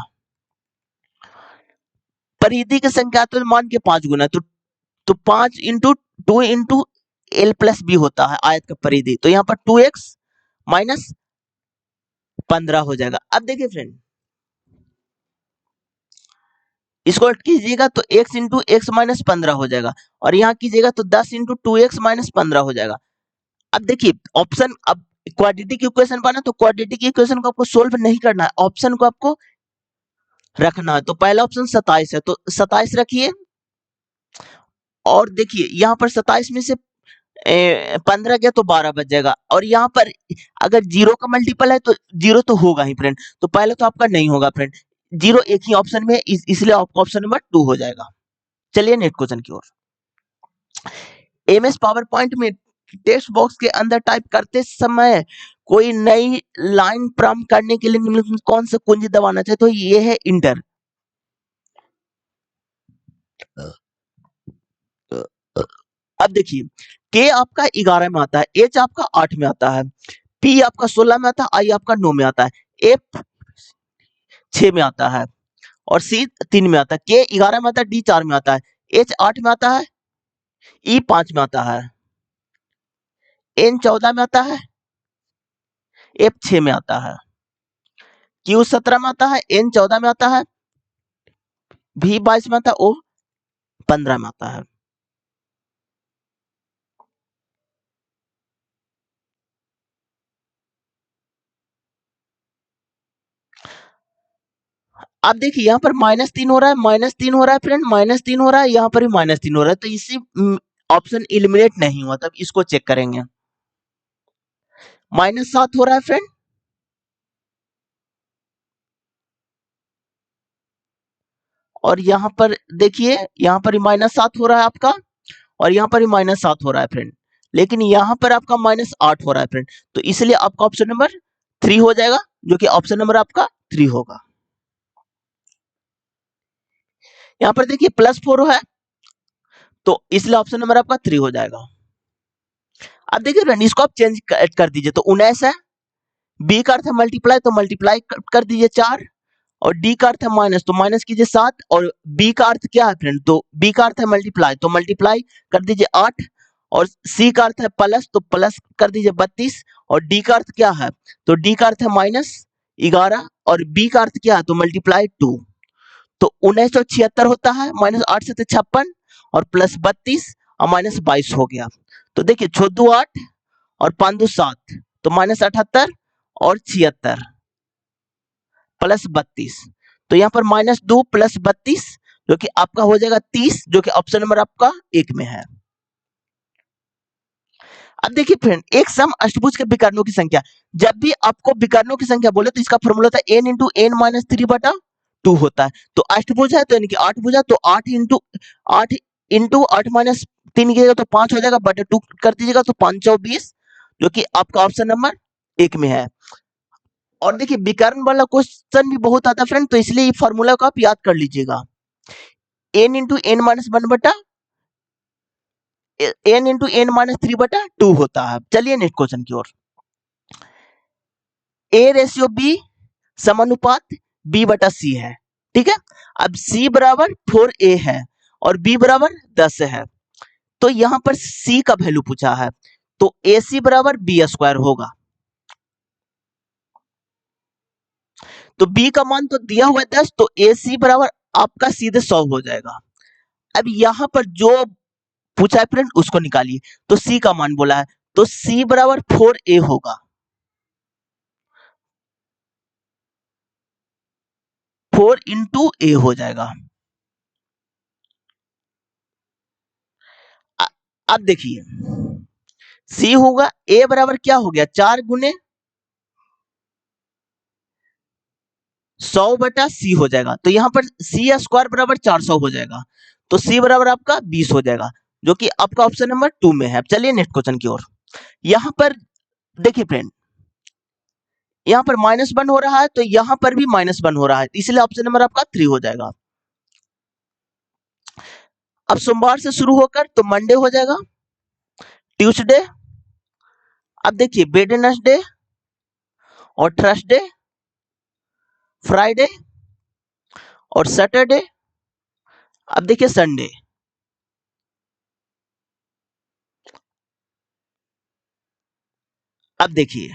परिधि के संख्यात्मक मान के 5 गुना, तो 5 into 2 into L plus B होता है आयत का परिधि, तो यहाँ पर 2x माइनस 15 हो जाएगा। अब देखिए फ्रेंड इसको कीजिएगा तो x इंटू एक्स माइनस 15 हो जाएगा, और यहाँ कीजिएगा तो 10 इंटू 2x माइनस 15 हो जाएगा। अब देखिए ऑप्शन, अब क्वाड्रेटिक इक्वेशन बना तो क्वाड्रेटिक इक्वेशन को आपको सोल्व नहीं करना है, ऑप्शन को आपको रखना है। तो पहला ऑप्शन 27 है तो 27 रखिए, और देखिए यहाँ पर 27 में से 15 गया तो 12 बच जाएगा, और यहाँ पर अगर 0 का मल्टीपल है तो 0 तो होगा ही फ्रेंड, तो पहले तो आपका नहीं होगा फ्रेंड, 0 एक ही ऑप्शन में, इसलिए आपका ऑप्शन नंबर 2 हो जाएगा। चलिए नेक्स्ट क्वेश्चन की ओर। एमएस पावर पॉइंट में टेक्स्ट बॉक्स के अंदर टाइप करते समय कोई नई लाइन प्रारंभ करने के लिए निम्नलिखित कौन सा कुंजी दबाना चाहिए, तो ये है इंटर। अब देखिए के आपका 11 में आता है, एच आपका 8 में आता है, P आपका 16 में आता है, I आपका 9 में आता है, F 6 में आता है और C 3 में आता है, K 11 में आता है, D 4 में आता है, H 8 में आता है, E 5 में आता है, N 14 में आता है, F 6 में आता है, Q 17 में आता है, N 14 में आता है, V 22 में आता है, O 15 में आता है। अब देखिए यहाँ पर -3 हो रहा है, -3 हो रहा है फ्रेंड, -3 हो रहा है, यहाँ पर भी -3 हो रहा है, तो इसी ऑप्शन एलिमिनेट नहीं हुआ, तब इसको चेक करेंगे। -7 हो रहा है फ्रेंड, और यहाँ पर देखिए यहाँ पर -7 हो रहा है आपका, और यहाँ पर -7 हो रहा है फ्रेंड, लेकिन यहाँ पर आपका -8 हो रहा है फ्रेंड, तो इसलिए आपका ऑप्शन नंबर 3 हो जाएगा, जो कि ऑप्शन नंबर आपका 3 होगा। यहाँ पर देखिए +4 है, तो इसलिए ऑप्शन नंबर आपका 3 हो जाएगा। अब देखिए फ्रेंड इसको आप चेंज कर दीजिए, तो 19 है, बी का अर्थ है मल्टीप्लाई, तो मल्टीप्लाई कर दीजिए 4, और डी का अर्थ है माइनस, तो माइनस कीजिए 7, और बी का अर्थ क्या है फ्रेंड, तो बी का अर्थ है मल्टीप्लाई, तो मल्टीप्लाई कर दीजिए 8, और सी का अर्थ है प्लस, तो प्लस कर दीजिए 32, और डी का अर्थ क्या है, तो डी का अर्थ है -11, और बी का अर्थ क्या है, तो मल्टीप्लाई 2, तो 1976 होता है, -8 से 56, और +32 और -22 हो गया। तो देखिए 6 2 8 और 5 2 7, तो -78 और 76 +32, तो यहाँ पर -2 + 32, जो कि आपका हो जाएगा 30, जो कि ऑप्शन नंबर आपका 1 में है। अब देखिए फ्रेंड, एक सम अष्टभुज के विकर्णों की संख्या, जब भी आपको विकर्णों की संख्या बोले तो इसका फॉर्मूला होता है n × n - 3/2 होता है। तो अष्टभुज है तो यानी कि 8 भुजा, तो 8 × 8 - 3 कीजिएगा तो 5 हो जाएगा, बटे 2 कर दीजिएगा तो 5 × 20, जो कि आपका ऑप्शन नंबर 1 में है। और देखिए विकर्ण वाला क्वेश्चन भी बहुत आता है फ्रेंड, तो इसलिए ये फॉर्मूला को आप याद कर लीजिएगा, n × n-3/2 होता है। चलिए नेक्स्ट क्वेश्चन की ओर। A/B समानुपात B/C है, ठीक है। अब C बराबर 4A है और B बराबर 10 है, तो यहाँ पर C का वैल्यू पूछा है, तो AC बराबर B² होगा। तो B का मान तो दिया हुआ है 10, तो AC बराबर आपका सीधे 100 हो जाएगा। अब यहाँ पर जो पूछा है फ्रेंड उसको निकालिए, तो C का मान बोला है, तो C बराबर 4A होगा, 4 × A हो जाएगा। अब देखिए C होगा, A बराबर क्या हो गया, 4 × 100/C हो जाएगा, तो यहाँ पर C² बराबर 400 हो जाएगा, तो C बराबर आपका 20 हो जाएगा, जो कि आपका ऑप्शन नंबर 2 में है। चलिए नेक्स्ट क्वेश्चन की ओर। यहाँ पर देखिए फ्रेंड, यहाँ पर -1 हो रहा है, तो यहाँ पर भी -1 हो रहा है, इसलिए ऑप्शन नंबर आपका 3 हो जाएगा। अब सोमवार से शुरू होकर तो मंडे हो जाएगा, ट्यूसडे, अब देखिए वेडनेसडे और थर्सडे, फ्राइडे और सैटरडे, अब देखिए संडे। अब देखिए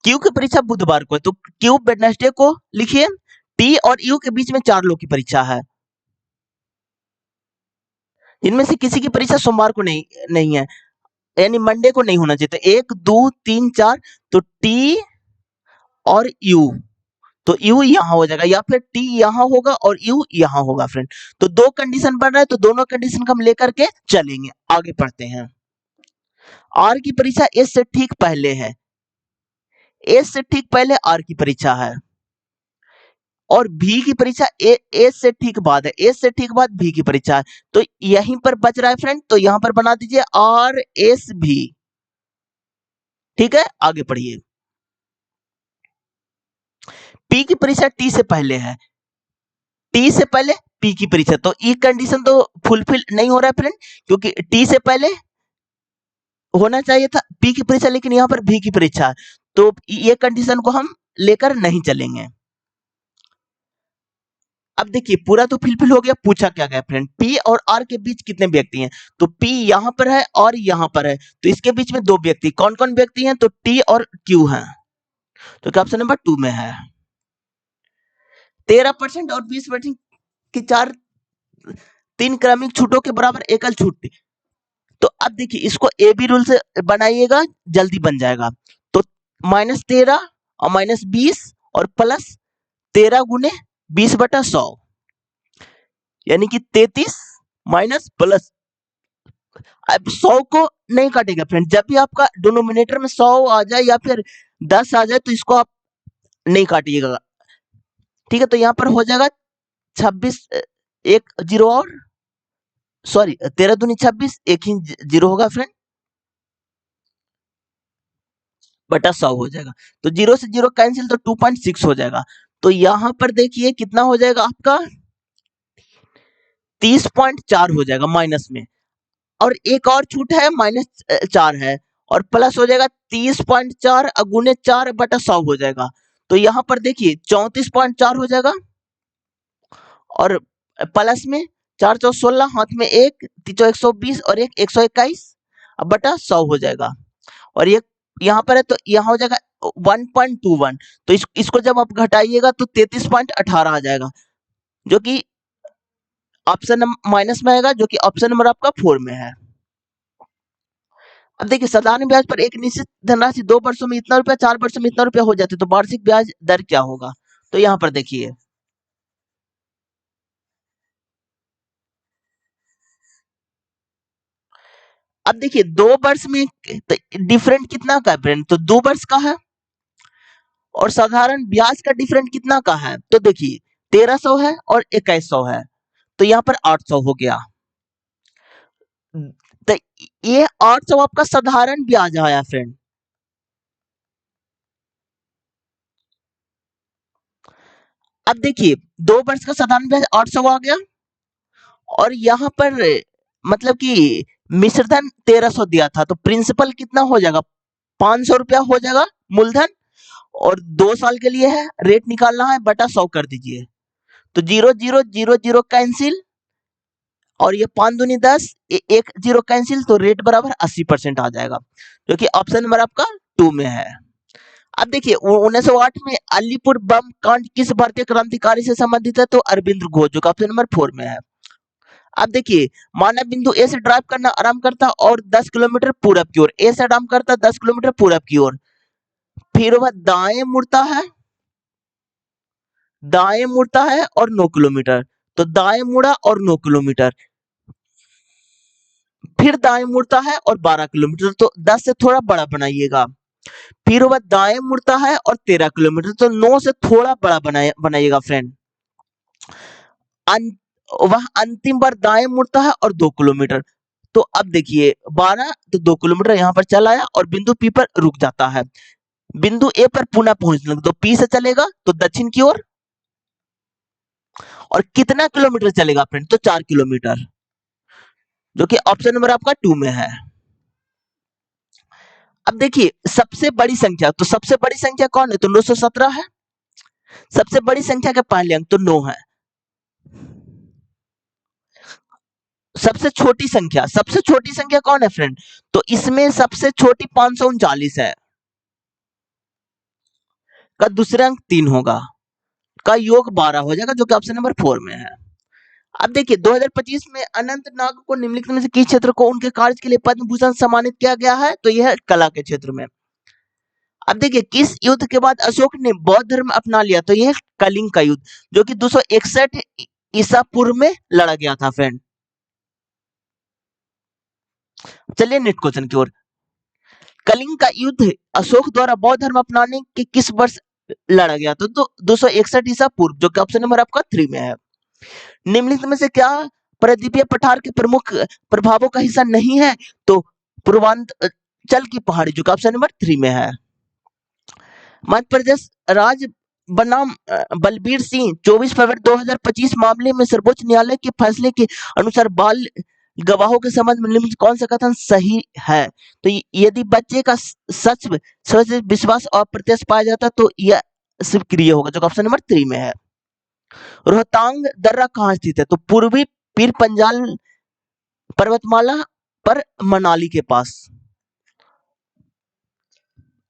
क्यू की परीक्षा बुधवार को है, तो क्यू वेडनेसडे को लिखिए, टी और यू के बीच में 4 लोग की परीक्षा है, इनमें से किसी की परीक्षा सोमवार को नहीं है, यानी मंडे को नहीं होना चाहिए, तो 1 2 3 4, तो टी और यू, तो यू यहाँ हो जाएगा, या फिर टी यहाँ होगा और यू यहाँ होगा फ्रेंड। तो 2 कंडीशन बन रहा है, तो दोनों कंडीशन को हम लेकर के चलेंगे, आगे पढ़ते हैं। आर की परीक्षा एस से ठीक पहले है, एस से ठीक पहले आर की परीक्षा है, और भी की परीक्षा एस से ठीक बाद है, एस से ठीक बाद भी की परीक्षा है, तो यहीं पर बच रहा है फ्रेंड, तो यहां पर बना दीजिए आर एस भी, ठीक है। आगे पढ़िए। पी की परीक्षा टी से पहले है, टी से पहले पी की परीक्षा, तो ये कंडीशन तो फुलफिल नहीं हो रहा है फ्रेंड, क्योंकि टी से पहले होना चाहिए था पी की परीक्षा, लेकिन यहाँ पर भी की परीक्षा है, तो ये कंडीशन को हम लेकर नहीं चलेंगे। अब देखिए पूरा तो फिलफिल हो गया, पूछा क्या गया फ्रेंड, पी और आर के बीच कितने व्यक्ति हैं, तो पी यहाँ पर है और यहाँ पर है, तो इसके बीच में दो व्यक्ति, कौन कौन व्यक्ति हैं, तो टी और क्यू हैं, तो क्या ऑप्शन नंबर 2 में है। 13% और 20% की चार तीन क्रमिक छूटों के बराबर एकल छूट। तो अब देखिए इसको ए बी रूल से बनाइएगा, जल्दी बन जाएगा। तो -13 और -20 और प्लस 13 गुने 20/100, यानी कि 33 माइनस प्लस। अब 100 को नहीं काटेगा फ्रेंड, जब भी आपका डिनोमिनेटर में 100 आ जाए या फिर 10 आ जाए तो इसको आप नहीं काटिएगा, ठीक है। तो यहाँ पर हो जाएगा 26, एक जीरो और सॉरी 13 दूनी 26, एक ही जीरो होगा फ्रेंड, बटा 100 हो जाएगा। तो जीरो से जीरो कैंसिल, तो 2.6 हो जाएगा। तो यहाँ पर देखिए कितना हो जाएगा आपका 30.4 हो जाएगा माइनस में, और एक और छूट है -4 है, और प्लस हो जाएगा 30.4 गुने 4/100 हो जाएगा। तो यहाँ पर देखिए 34.4 हो जाएगा, और प्लस में 4 चौ 16, हाथ में एक, 3 120 और एक 121 बटा 100 हो जाएगा। और ये यहाँ पर है तो यहाँ हो जाएगा 1.21, तो इसको जब आप घटाइएगा तो 33.18 आ जाएगा, जो कि ऑप्शन माइनस में आएगा, जो कि ऑप्शन नंबर आपका 4 में है। अब देखिए साधारण ब्याज पर एक निश्चित धनराशि 2 वर्षों में इतना रुपया, 4 वर्षों में इतना रुपया हो जाते, तो वार्षिक ब्याज दर क्या होगा। तो यहाँ पर देखिए अब देखिए 2 वर्ष में तो डिफरेंट कितना का है फ्रेंड, तो 2 वर्ष का है, और साधारण ब्याज का डिफरेंट कितना का है, तो देखिए 1300 है और 2100 है, तो यहाँ पर 800 हो गया। तो ये 800 आपका साधारण ब्याज आया फ्रेंड। अब देखिए 2 वर्ष का साधारण ब्याज 800 आ गया, और यहाँ पर मतलब कि मिश्रधन 1300 दिया था, तो प्रिंसिपल कितना हो जाएगा, 500 रुपया हो जाएगा मूलधन, और 2 साल के लिए है, रेट निकालना है, बटा 100 कर दीजिए, तो 0 0 0 0 कैंसिल, और ये 5 दूनी 10, एक जीरो कैंसिल, तो रेट बराबर 80% आ जाएगा, जो कि ऑप्शन नंबर आपका 2 में है। अब देखिए 1908 में अलीपुर बम कांड किस भारतीय क्रांतिकारी से संबंधित है, तो अरविंद घोष, जो ऑप्शन नंबर 4 में है। अब देखिए मानव बिंदु ए से ड्राइव करना आराम करता और 10 किलोमीटर पूरब की ओर, ए से आराम करता 10 किलोमीटर पूरब की ओर, फिर वह दाएं मुड़ता है और 9 किलोमीटर, तो दाएं मुड़ा और 9 किलोमीटर, फिर दाएं मुड़ता है और 12 किलोमीटर, तो 10 से थोड़ा बड़ा बनाइएगा, फिर वह दाएं मुड़ता है और 13 किलोमीटर, तो 9 से थोड़ा बड़ा बनाइएगा फ्रेंड। वह अंतिम बार दाएं मुड़ता है और 2 किलोमीटर, तो अब देखिए 12 तो 2 किलोमीटर यहाँ पर चला आया और बिंदु पी पर रुक जाता है, बिंदु ए पर पुनः पहुंचने लगा, तो पी से चलेगा तो दक्षिण की ओर, और कितना किलोमीटर चलेगा फ्रेंड, तो 4 किलोमीटर, जो कि ऑप्शन नंबर आपका 2 में है। अब देखिए सबसे बड़ी संख्या, तो सबसे बड़ी संख्या कौन है, तो 917 है, सबसे बड़ी संख्या के पहले अंक तो 9 है, सबसे छोटी संख्या कौन है फ्रेंड, तो इसमें सबसे छोटी 539 है, का दूसरा अंक 3 होगा, का योग 12 हो जाएगा, जो कि ऑप्शन नंबर 4 में है। अब देखिए 2025 में अनंत नाग को निम्नलिखित में से किस क्षेत्र को उनके कार्य के लिए पद्म भूषण सम्मानित किया गया है, तो यह कला के क्षेत्र में। अब देखिए किस युद्ध के बाद अशोक ने बौद्ध धर्म अपना लिया, तो यह कलिंग का युद्ध, जो कि 261 ईसा पूर्व में लड़ा गया था फ्रेंड। चलिए नेक्स्ट क्वेश्चन की ओर, कलिंग का युद्ध अशोक द्वारा बौद्ध धर्म अपनाने के किस वर्ष लड़ा गया, तो 261 ईसा पूर्व, जो कि ऑप्शन नंबर आपका 3 में है। निम्नलिखित में से क्या प्रायद्वीपीय पठार के प्रमुख प्रभावों का हिस्सा नहीं है, तो पूर्वांचल की पहाड़ी, जो कि ऑप्शन नंबर 3 में है। मध्य प्रदेश राज्य बनाम बलबीर सिंह 24 फरवरी 2025 मामले में सर्वोच्च न्यायालय के फैसले के अनुसार बाल गवाहों के संबंध में निम्न कौन सा कथन सही है? तो यदि बच्चे का सच सच विश्वास और प्रत्यक्ष पाया जाता है तो यह सिर्फ क्रिया होगा, जो ऑप्शन नंबर 3 में है। रोहतांग दर्रा कहाँ स्थित है? तो पूर्वी पीर पंजाल पर्वतमाला पर मनाली के पास।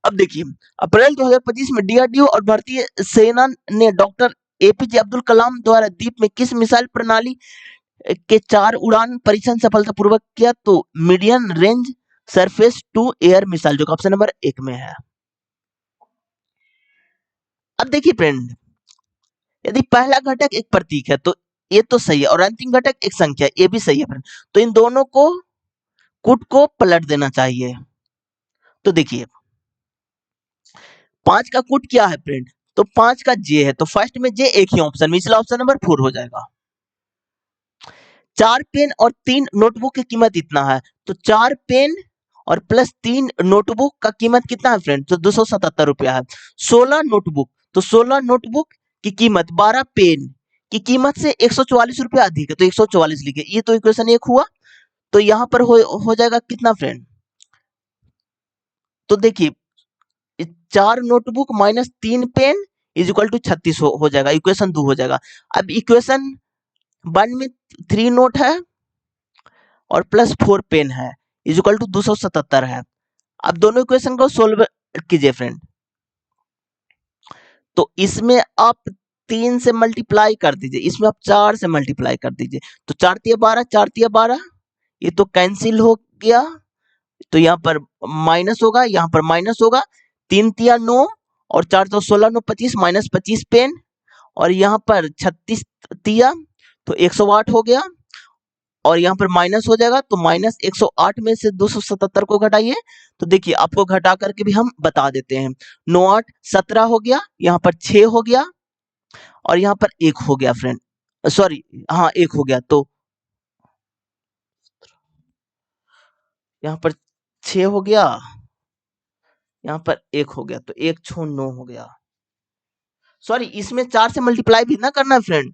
अब देखिए, अप्रैल 2025 में डीआरडीओ और भारतीय सेना ने डॉक्टर एपीजे अब्दुल कलाम द्वारा द्वीप में किस मिसाइल प्रणाली के 4 उड़ान परीक्षण सफलतापूर्वक किया? तो medium range surface to air missile, जो ऑप्शन नंबर 1 में है। अब देखिए फ्रेंड, यदि पहला घटक एक प्रतीक है तो ये तो सही है, और अंतिम घटक एक संख्या है, ये भी सही है फ्रेंड। तो इन दोनों को कूट को पलट देना चाहिए। तो देखिए, 5 का कूट क्या है फ्रेंड? तो 5 का जे है, तो फर्स्ट में जे एक ही ऑप्शन में, इसलिए ऑप्शन नंबर 4 हो जाएगा। 4 पेन और 3 नोटबुक की कीमत इतना है, तो 4 पेन और प्लस 3 नोटबुक का कीमत कितना है फ्रेंड? तो 277 रुपया है। 16 नोटबुक, तो 16 नोटबुक की कीमत 12 पेन की कीमत से 144 रुपया अधिक है, तो 144 लिखे। ये तो इक्वेशन 1 हुआ। तो यहाँ पर हो जाएगा कितना फ्रेंड? तो देखिए, 4 notebook minus 3 pen is equal to 36 हो जाएगा, इक्वेशन 2 हो जाएगा। अब इक्वेशन 1 में 3 नोट है और प्लस 4 पेन है, इज इक्वल टू 277 है। अब दोनों इक्वेशन को सोल्व कीजिए फ्रेंड। तो इसमें आप 3 से मल्टीप्लाई कर दीजिए, इसमें आप 4 से मल्टीप्लाई कर दीजिए। तो 4 तिया 12, 4 तिया 12, ये तो कैंसिल हो गया। तो यहाँ पर माइनस होगा, यहाँ पर माइनस होगा। 3 तिया 9 और 4 तो 16, 9 25, माइनस 25 पेन, और यहाँ पर 36 तिया तो 108 हो गया, और यहाँ पर माइनस हो जाएगा। तो माइनस 108 में से 277 को घटाइए। तो देखिए, आपको घटा करके भी हम बता देते हैं। 9 8 17 हो गया, यहाँ पर 6 हो गया, और यहाँ पर 1 हो गया फ्रेंड, सॉरी, हाँ 1 हो गया। तो यहाँ पर 6 हो गया, यहाँ पर 1 हो गया, तो 1 6 9 हो गया। सॉरी, इसमें 4 से मल्टीप्लाई भी ना करना है फ्रेंड।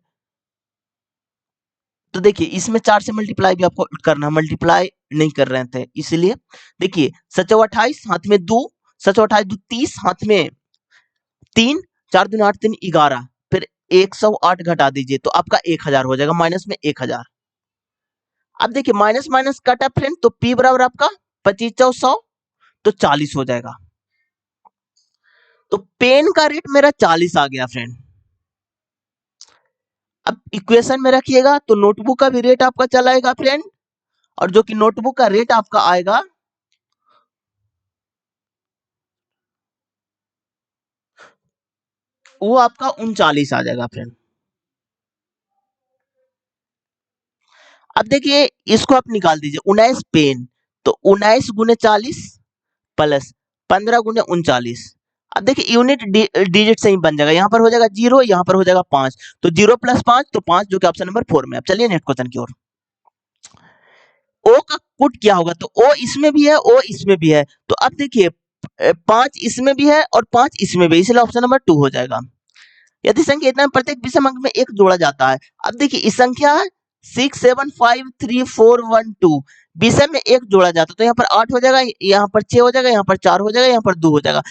तो देखिए, इसमें 4 से मल्टीप्लाई भी आपको करना, मल्टीप्लाई नहीं कर रहे थे इसलिए। देखिए, 7 28 हाथ में 2, 7 28 2 30, हाथ में 3, 4 दूनी 8 3 11, फिर 108 घटा दीजिए तो आपका 1000 हो जाएगा, माइनस में 1000। अब देखिए, माइनस माइनस कटा फ्रेंड, तो पी बराबर आपका 25 100, तो 40 हो जाएगा। तो पेन का रेट मेरा 40 आ गया फ्रेंड। अब इक्वेशन में रखिएगा, तो नोटबुक का भी रेट आपका चलाएगा फ्रेंड, और जो कि नोटबुक का रेट आपका आएगा वो आपका 39 आ जाएगा फ्रेंड। अब देखिए, इसको आप निकाल दीजिए, 19 पेन, तो 19 गुने 40 प्लस 15 गुने 39। अब देखिए, यूनिट डिजिट से ही बन जाएगा, यहाँ पर हो जाएगा 0, यहाँ पर हो जाएगा 5, तो 0 प्लस 5, तो 5, जो कि ऑप्शन नंबर 4 में। अब चलिए नेक्स्ट क्वेश्चन की ओर। ओ का पुट क्या होगा? तो ओ इसमें भी है, ओ इसमें भी है। तो अब देखिए, 5 इसमें भी है और 5 इसमें भी है, इसलिए ऑप्शन नंबर 2 हो जाएगा। यदि संख्या इतना प्रत्येक विषम अंक में 1 जोड़ा जाता है। अब देखिए, इस संख्या 6 7 5 3 4 1 2 विषम में 1 जोड़ा जाता है, तो यहाँ पर 8 हो जाएगा, यहाँ पर 6 हो जाएगा, यहाँ पर 4 हो जाएगा, यहाँ पर 2 हो जाएगा,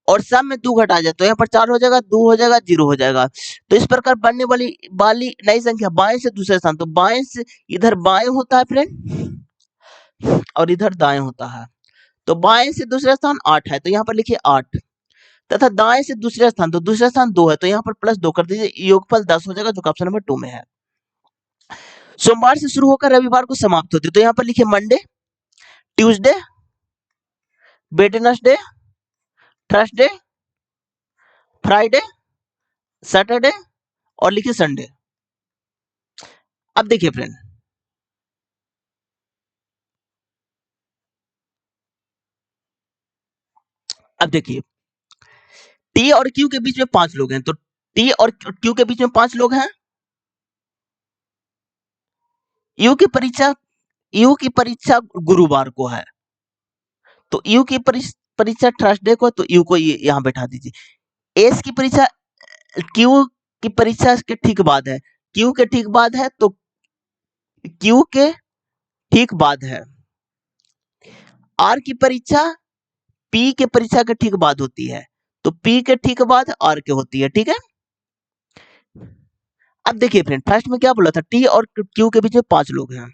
और सम में 2 घटा जाए तो यहाँ पर 4 हो जाएगा, 2 हो जाएगा, 0 हो जाएगा। तो इस प्रकार बनने वाली वाली नई संख्या बाएं से दूसरे स्थान, तो बाएं से इधर बाएं होता है फ्रेंड, और इधर दाएं होता है। तो बाएं से दूसरा स्थान 8 है, तो यहाँ पर लिखिए 8, तथा दाएं से दूसरा स्थान, तो दूसरा स्थान 2 है, तो यहाँ पर प्लस 2 कर दीजिए, योगफल 10 हो जाएगा, जो ऑप्शन नंबर 2 में है। सोमवार से शुरू होकर रविवार को समाप्त होती है, तो यहाँ पर लिखिए Monday, Tuesday, Wednesday, Thursday, Friday, Saturday, और लिखिए संडे। अब देखिए फ्रेंड, अब देखिए, टी और क्यू के बीच में 5 लोग हैं, तो टी और क्यू के बीच में 5 लोग हैं। यू की परीक्षा गुरुवार को है, तो यू की परीक्षा थर्सडे को, तो यू को यहाँ बैठा दीजिए। एस की परीक्षा क्यू की परीक्षा के ठीक बाद है, क्यू के ठीक बाद है, तो क्यू के ठीक बाद है। आर की परीक्षा पी के परीक्षा के ठीक बाद होती है, तो पी के ठीक बाद आर के होती है, ठीक है। अब देखिए फ्रेंड, फर्स्ट में क्या बोला था, टी और क्यू के बीच में 5 लोग हैं,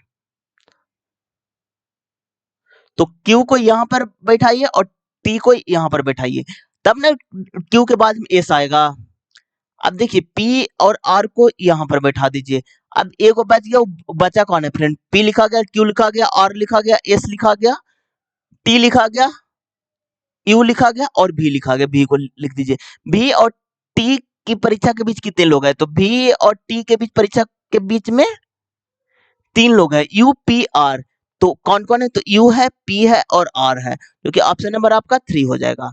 तो क्यू को यहां पर बैठाइए और टी को यहां पर बैठाइए, तब ना क्यू के बाद में एस आएगा। अब देखिए पी और आर को यहां पर बैठा दीजिए। अब ए को बच गया, वो बचा कौन है फ्रेंड, पी लिखा गया, क्यू लिखा गया, आर लिखा गया, एस लिखा गया, टी लिखा गया, यू लिखा गया और भी लिखा गया, भी को लिख दीजिए। भी और टी की परीक्षा के बीच कितने लोग हैं, तो भी और टी के बीच परीक्षा के बीच में 3 लोग हैं, यू पी आर। तो कौन कौन है, तो यू है, पी है और आर है, जो कि ऑप्शन नंबर आपका 3 हो जाएगा।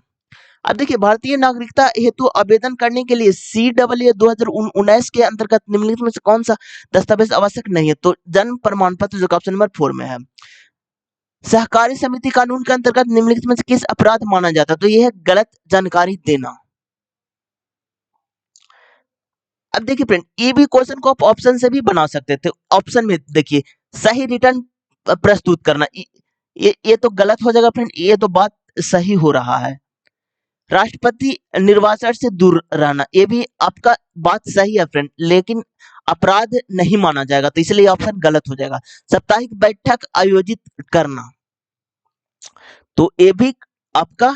अब देखिए, भारतीय नागरिकता हेतु आवेदन करने के लिए CAA 2019 के अंतर्गत निम्नलिखित में से कौन सा दस्तावेज आवश्यक नहीं है, तो जन्म प्रमाण पत्र, जो ऑप्शन नंबर 4 में है। सहकारी समिति कानून के अंतर्गत निम्नलिखित में से किस अपराध माना जाता है, तो यह है गलत जानकारी देना। अब देखिए फ्रेंड, ये भी क्वेश्चन को आप ऑप्शन से भी बना सकते थे। ऑप्शन में देखिए, सही रिटर्न प्रस्तुत करना, ये तो गलत हो जाएगा फ्रेंड, ये तो बात सही हो रहा है। राष्ट्रपति निर्वाचन से दूर रहना, ये भी आपका बात सही है फ्रेंड, लेकिन अपराध नहीं माना जाएगा, तो इसलिए ऑप्शन गलत हो जाएगा। साप्ताहिक बैठक आयोजित करना, तो ये भी आपका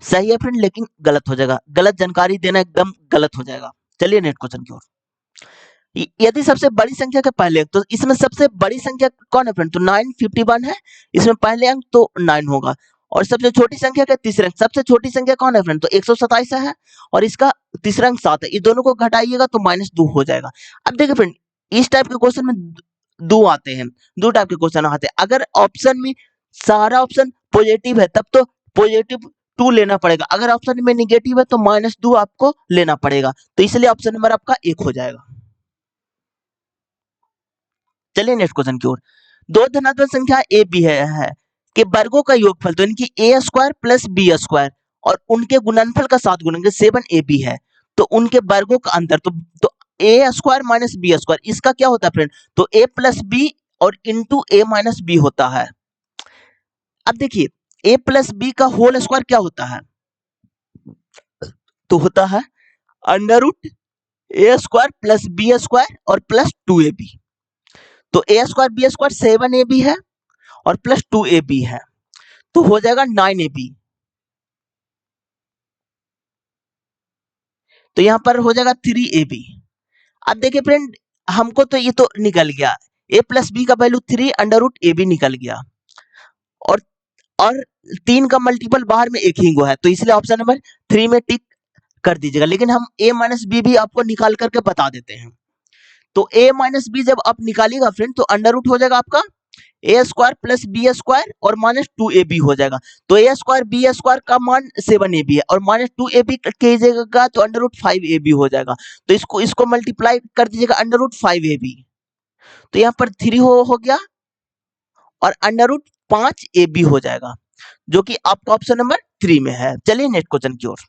सही है फ्रेंड, लेकिन गलत हो जाएगा। गलत जानकारी देना एकदम गलत हो जाएगा। चलिए नेक्स्ट क्वेश्चन की ओर। यदि सबसे बड़ी संख्या के पहले अंक, तो इसमें सबसे बड़ी संख्या कौन है फ्रेंड, तो 951 है, इसमें पहले अंक तो 9 होगा। और सबसे छोटी संख्या का तीसरे अंक, सबसे छोटी संख्या कौन है फ्रेंड, तो 127 है, और इसका तीसरा अंक 7 है। ये दोनों को घटाइएगा तो -2 हो जाएगा। अब देखिए फ्रेंड, इस टाइप के क्वेश्चन में दो आते हैं, दो टाइप के क्वेश्चन आते हैं। अगर ऑप्शन में सारा ऑप्शन पॉजिटिव है, तब तो पॉजिटिव 2 लेना पड़ेगा, अगर ऑप्शन में निगेटिव है तो -2 आपको लेना पड़ेगा, तो इसलिए ऑप्शन नंबर आपका 1 हो जाएगा। चलिए नेक्स्ट क्वेश्चन की ओर। दो धनात्मक संख्या ए बी है कि वर्गों का योगफल, तो इनकी ए स्क्वायर प्लस बी स्क्वायर और उनके गुणनफल का 7 गुणन 7 ए बी है, तो उनके वर्गों का अंतर, तो ए स्क्वायर माइनस बी स्क्वायर, इसका क्या होता है फ्रेंड, तो ए प्लस बी और इंटू ए माइनस बी होता है। अब देखिए, ए प्लस बी का होल स्क्वायर क्या होता है, तो होता है अंडर रूट ए स्क्वायर प्लस बी स्क्वायर और प्लस 2ab। तो ए स्क्वायर बी स्क्वायर 7ab है और प्लस 2ab है, तो हो जाएगा 9ab। तो यहां पर हो जाएगा 3ab। अब देखिए फ्रेंड, हमको तो ये तो निकल गया, ए प्लस बी का value 3 under root A B निकल गया, और और 3 का मल्टीपल बाहर में एक ही गो है, तो इसलिए ऑप्शन नंबर 3 में टिक कर दीजिएगा। लेकिन हम ए माइनस बी भी आपको निकाल करके बता देते हैं। तो ए माइनस बी जब आप निकालिएगा फ्रेंड, तो अंडर रूट हो जाएगा आपका ए स्क्वायर प्लस बी स्क्वायर और -2ab हो जाएगा। तो ए स्क्वायर बी स्क्वायर का मान 7ab है, और -2ab कीजिएगा तो अंडर रूट 5ab हो जाएगा। तो इसको मल्टीप्लाई कर दीजिएगा अंडर रूट 5ab, तो यहाँ पर 3 हो गया और अंडर रूट 5ab हो जाएगा, जो कि आपका ऑप्शन नंबर 3 में है। चलिए नेक्स्ट क्वेश्चन की ओर।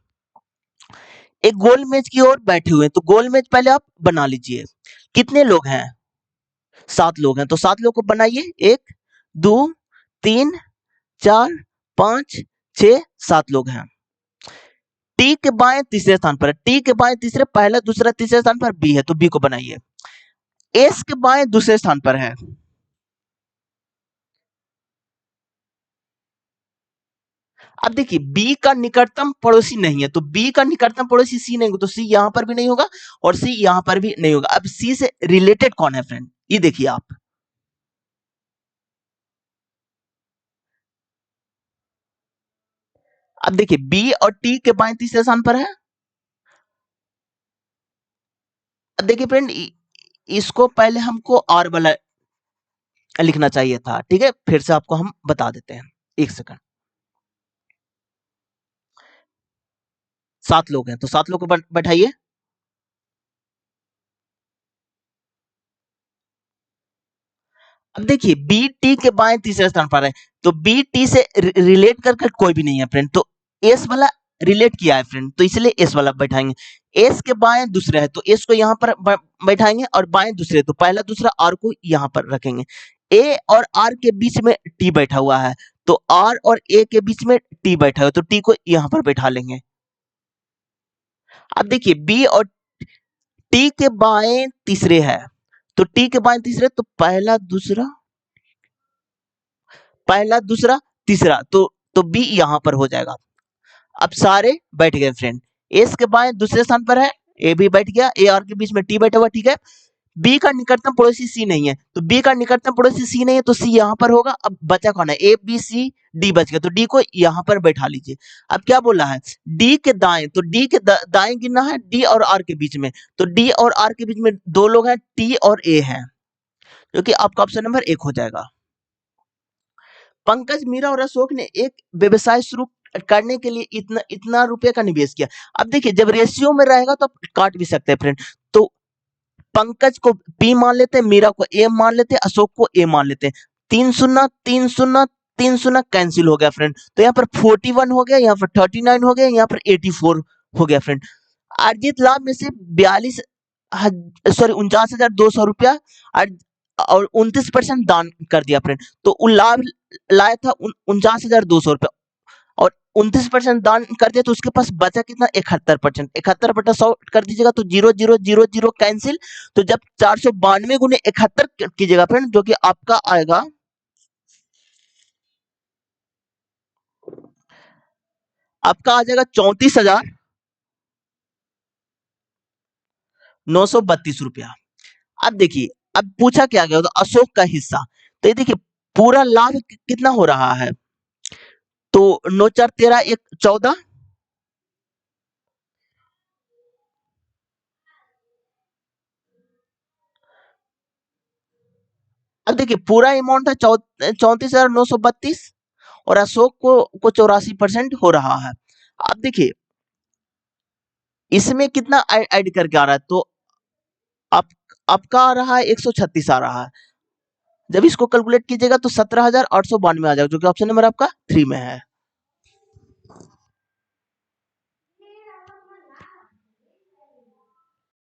एक गोल मेज की ओर बैठे हुए हैं, तो गोल मेज पहले आप बना लीजिए। कितने लोग हैं, 7 लोग हैं, तो 7 लोग को बनाइए। 1 2 3 4 5 6 7 लोग हैं। टी के बाएं तीसरे स्थान पर है, टी के बाएं तीसरे, पहला दूसरा तीसरे स्थान पर बी है, तो बी को बनाइए। एस के बाएं दूसरे स्थान पर है, अब देखिए बी का निकटतम पड़ोसी नहीं है, तो बी का निकटतम पड़ोसी सी नहीं होगा, तो सी यहां पर भी नहीं होगा और सी यहां पर भी नहीं होगा। अब सी से रिलेटेड कौन है फ्रेंड, ये देखिए आप। अब देखिए बी और टी के बाएं तीसरे स्थान पर है। अब देखिए फ्रेंड, इसको पहले हमको आर वाला लिखना चाहिए था, ठीक है, फिर से आपको हम बता देते हैं, 1 सेकंड। 7 लोग हैं, तो 7 लोग को बैठाइए। अब देखिए बी टी के बाएं तीसरे स्थान पर है, तो बी टी से रिलेट करके कोई भी नहीं है फ्रेंड, तो एस वाला रिलेट किया है फ्रेंड, तो इसलिए एस वाला बैठाएंगे। एस के बाएं दूसरे है, तो एस को यहाँ पर बैठाएंगे, और बाएं दूसरे, तो पहला दूसरा आर को यहाँ पर रखेंगे। ए और आर के बीच में टी बैठा हुआ है, तो आर और ए के बीच में टी बैठा हुआ है, तो टी को यहां पर बैठा लेंगे। अब देखिए बी और टी के बाएं तीसरे है, तो टी के बाएं तीसरे तो पहला दूसरा तीसरा, तो बी यहां पर हो जाएगा। अब सारे बैठ गए फ्रेंड। एस के बाएं दूसरे स्थान पर है, ए भी बैठ गया, ए आर के बीच में टी बैठा हुआ, ठीक है। बी का निकटतम पड़ोसी सी नहीं है, तो बी का निकटतम पड़ोसी सी नहीं है, तो सी यहां पर होगा। अब बचा कौन है, ए बी सी डी बच गया, तो डी को यहां पर बैठा लीजिए। अब क्या बोला है, डी के दाएं, तो डी के दाएं गिनना है डी और आर के बीच में, तो डी और आर के बीच में दो लोग हैं, टी और ए हैं, जो कि आपका ऑप्शन नंबर 1 हो जाएगा। पंकज, मीरा और अशोक ने एक व्यवसाय शुरू करने के लिए इतना इतना रुपए का निवेश किया। अब देखिए जब रेशियो में रहेगा तो आप काट भी सकते हैं फ्रेंड। तो पंकज को पी मान लेते हैं, मीरा को ए मान लेते हैं, अशोक को ए मान लेते हैं। 3 शून्य कैंसिल हो गया फ्रेंड, तो यहाँ पर 41 हो गया, यहाँ पर 39 हो गया, यहाँ पर 84 हो गया फ्रेंड। अर्जित लाभ में से 49,200 रुपया और 29% दान कर दिया फ्रेंड। तो लाभ लाया था 49,200 रुपया और 29% दान कर दिया, तो उसके पास बचा कितना, 71%। 71/100 कर दीजिएगा तो 0,000 कैंसिल। तो जब 492 गुने 71 कीजिएगा फ्रेंड, जो कि आपका आएगा, आपका आ जाएगा 34,932 रुपया। अब देखिए, अब पूछा क्या गया, तो अशोक का हिस्सा। तो ये देखिए पूरा लाभ कितना हो रहा है, तो 9 4 13 1 14। अब देखिए पूरा अमाउंट है 34,932 और अशोक को 84% हो रहा है। अब देखिए इसमें कितना ऐड करके आ रहा है, तो आप आपका आ रहा है 136 आ रहा है। जब इसको कैलकुलेट कीजिएगा तो 17,892 आ जाएगा, जो कि ऑप्शन नंबर आपका 3 में है।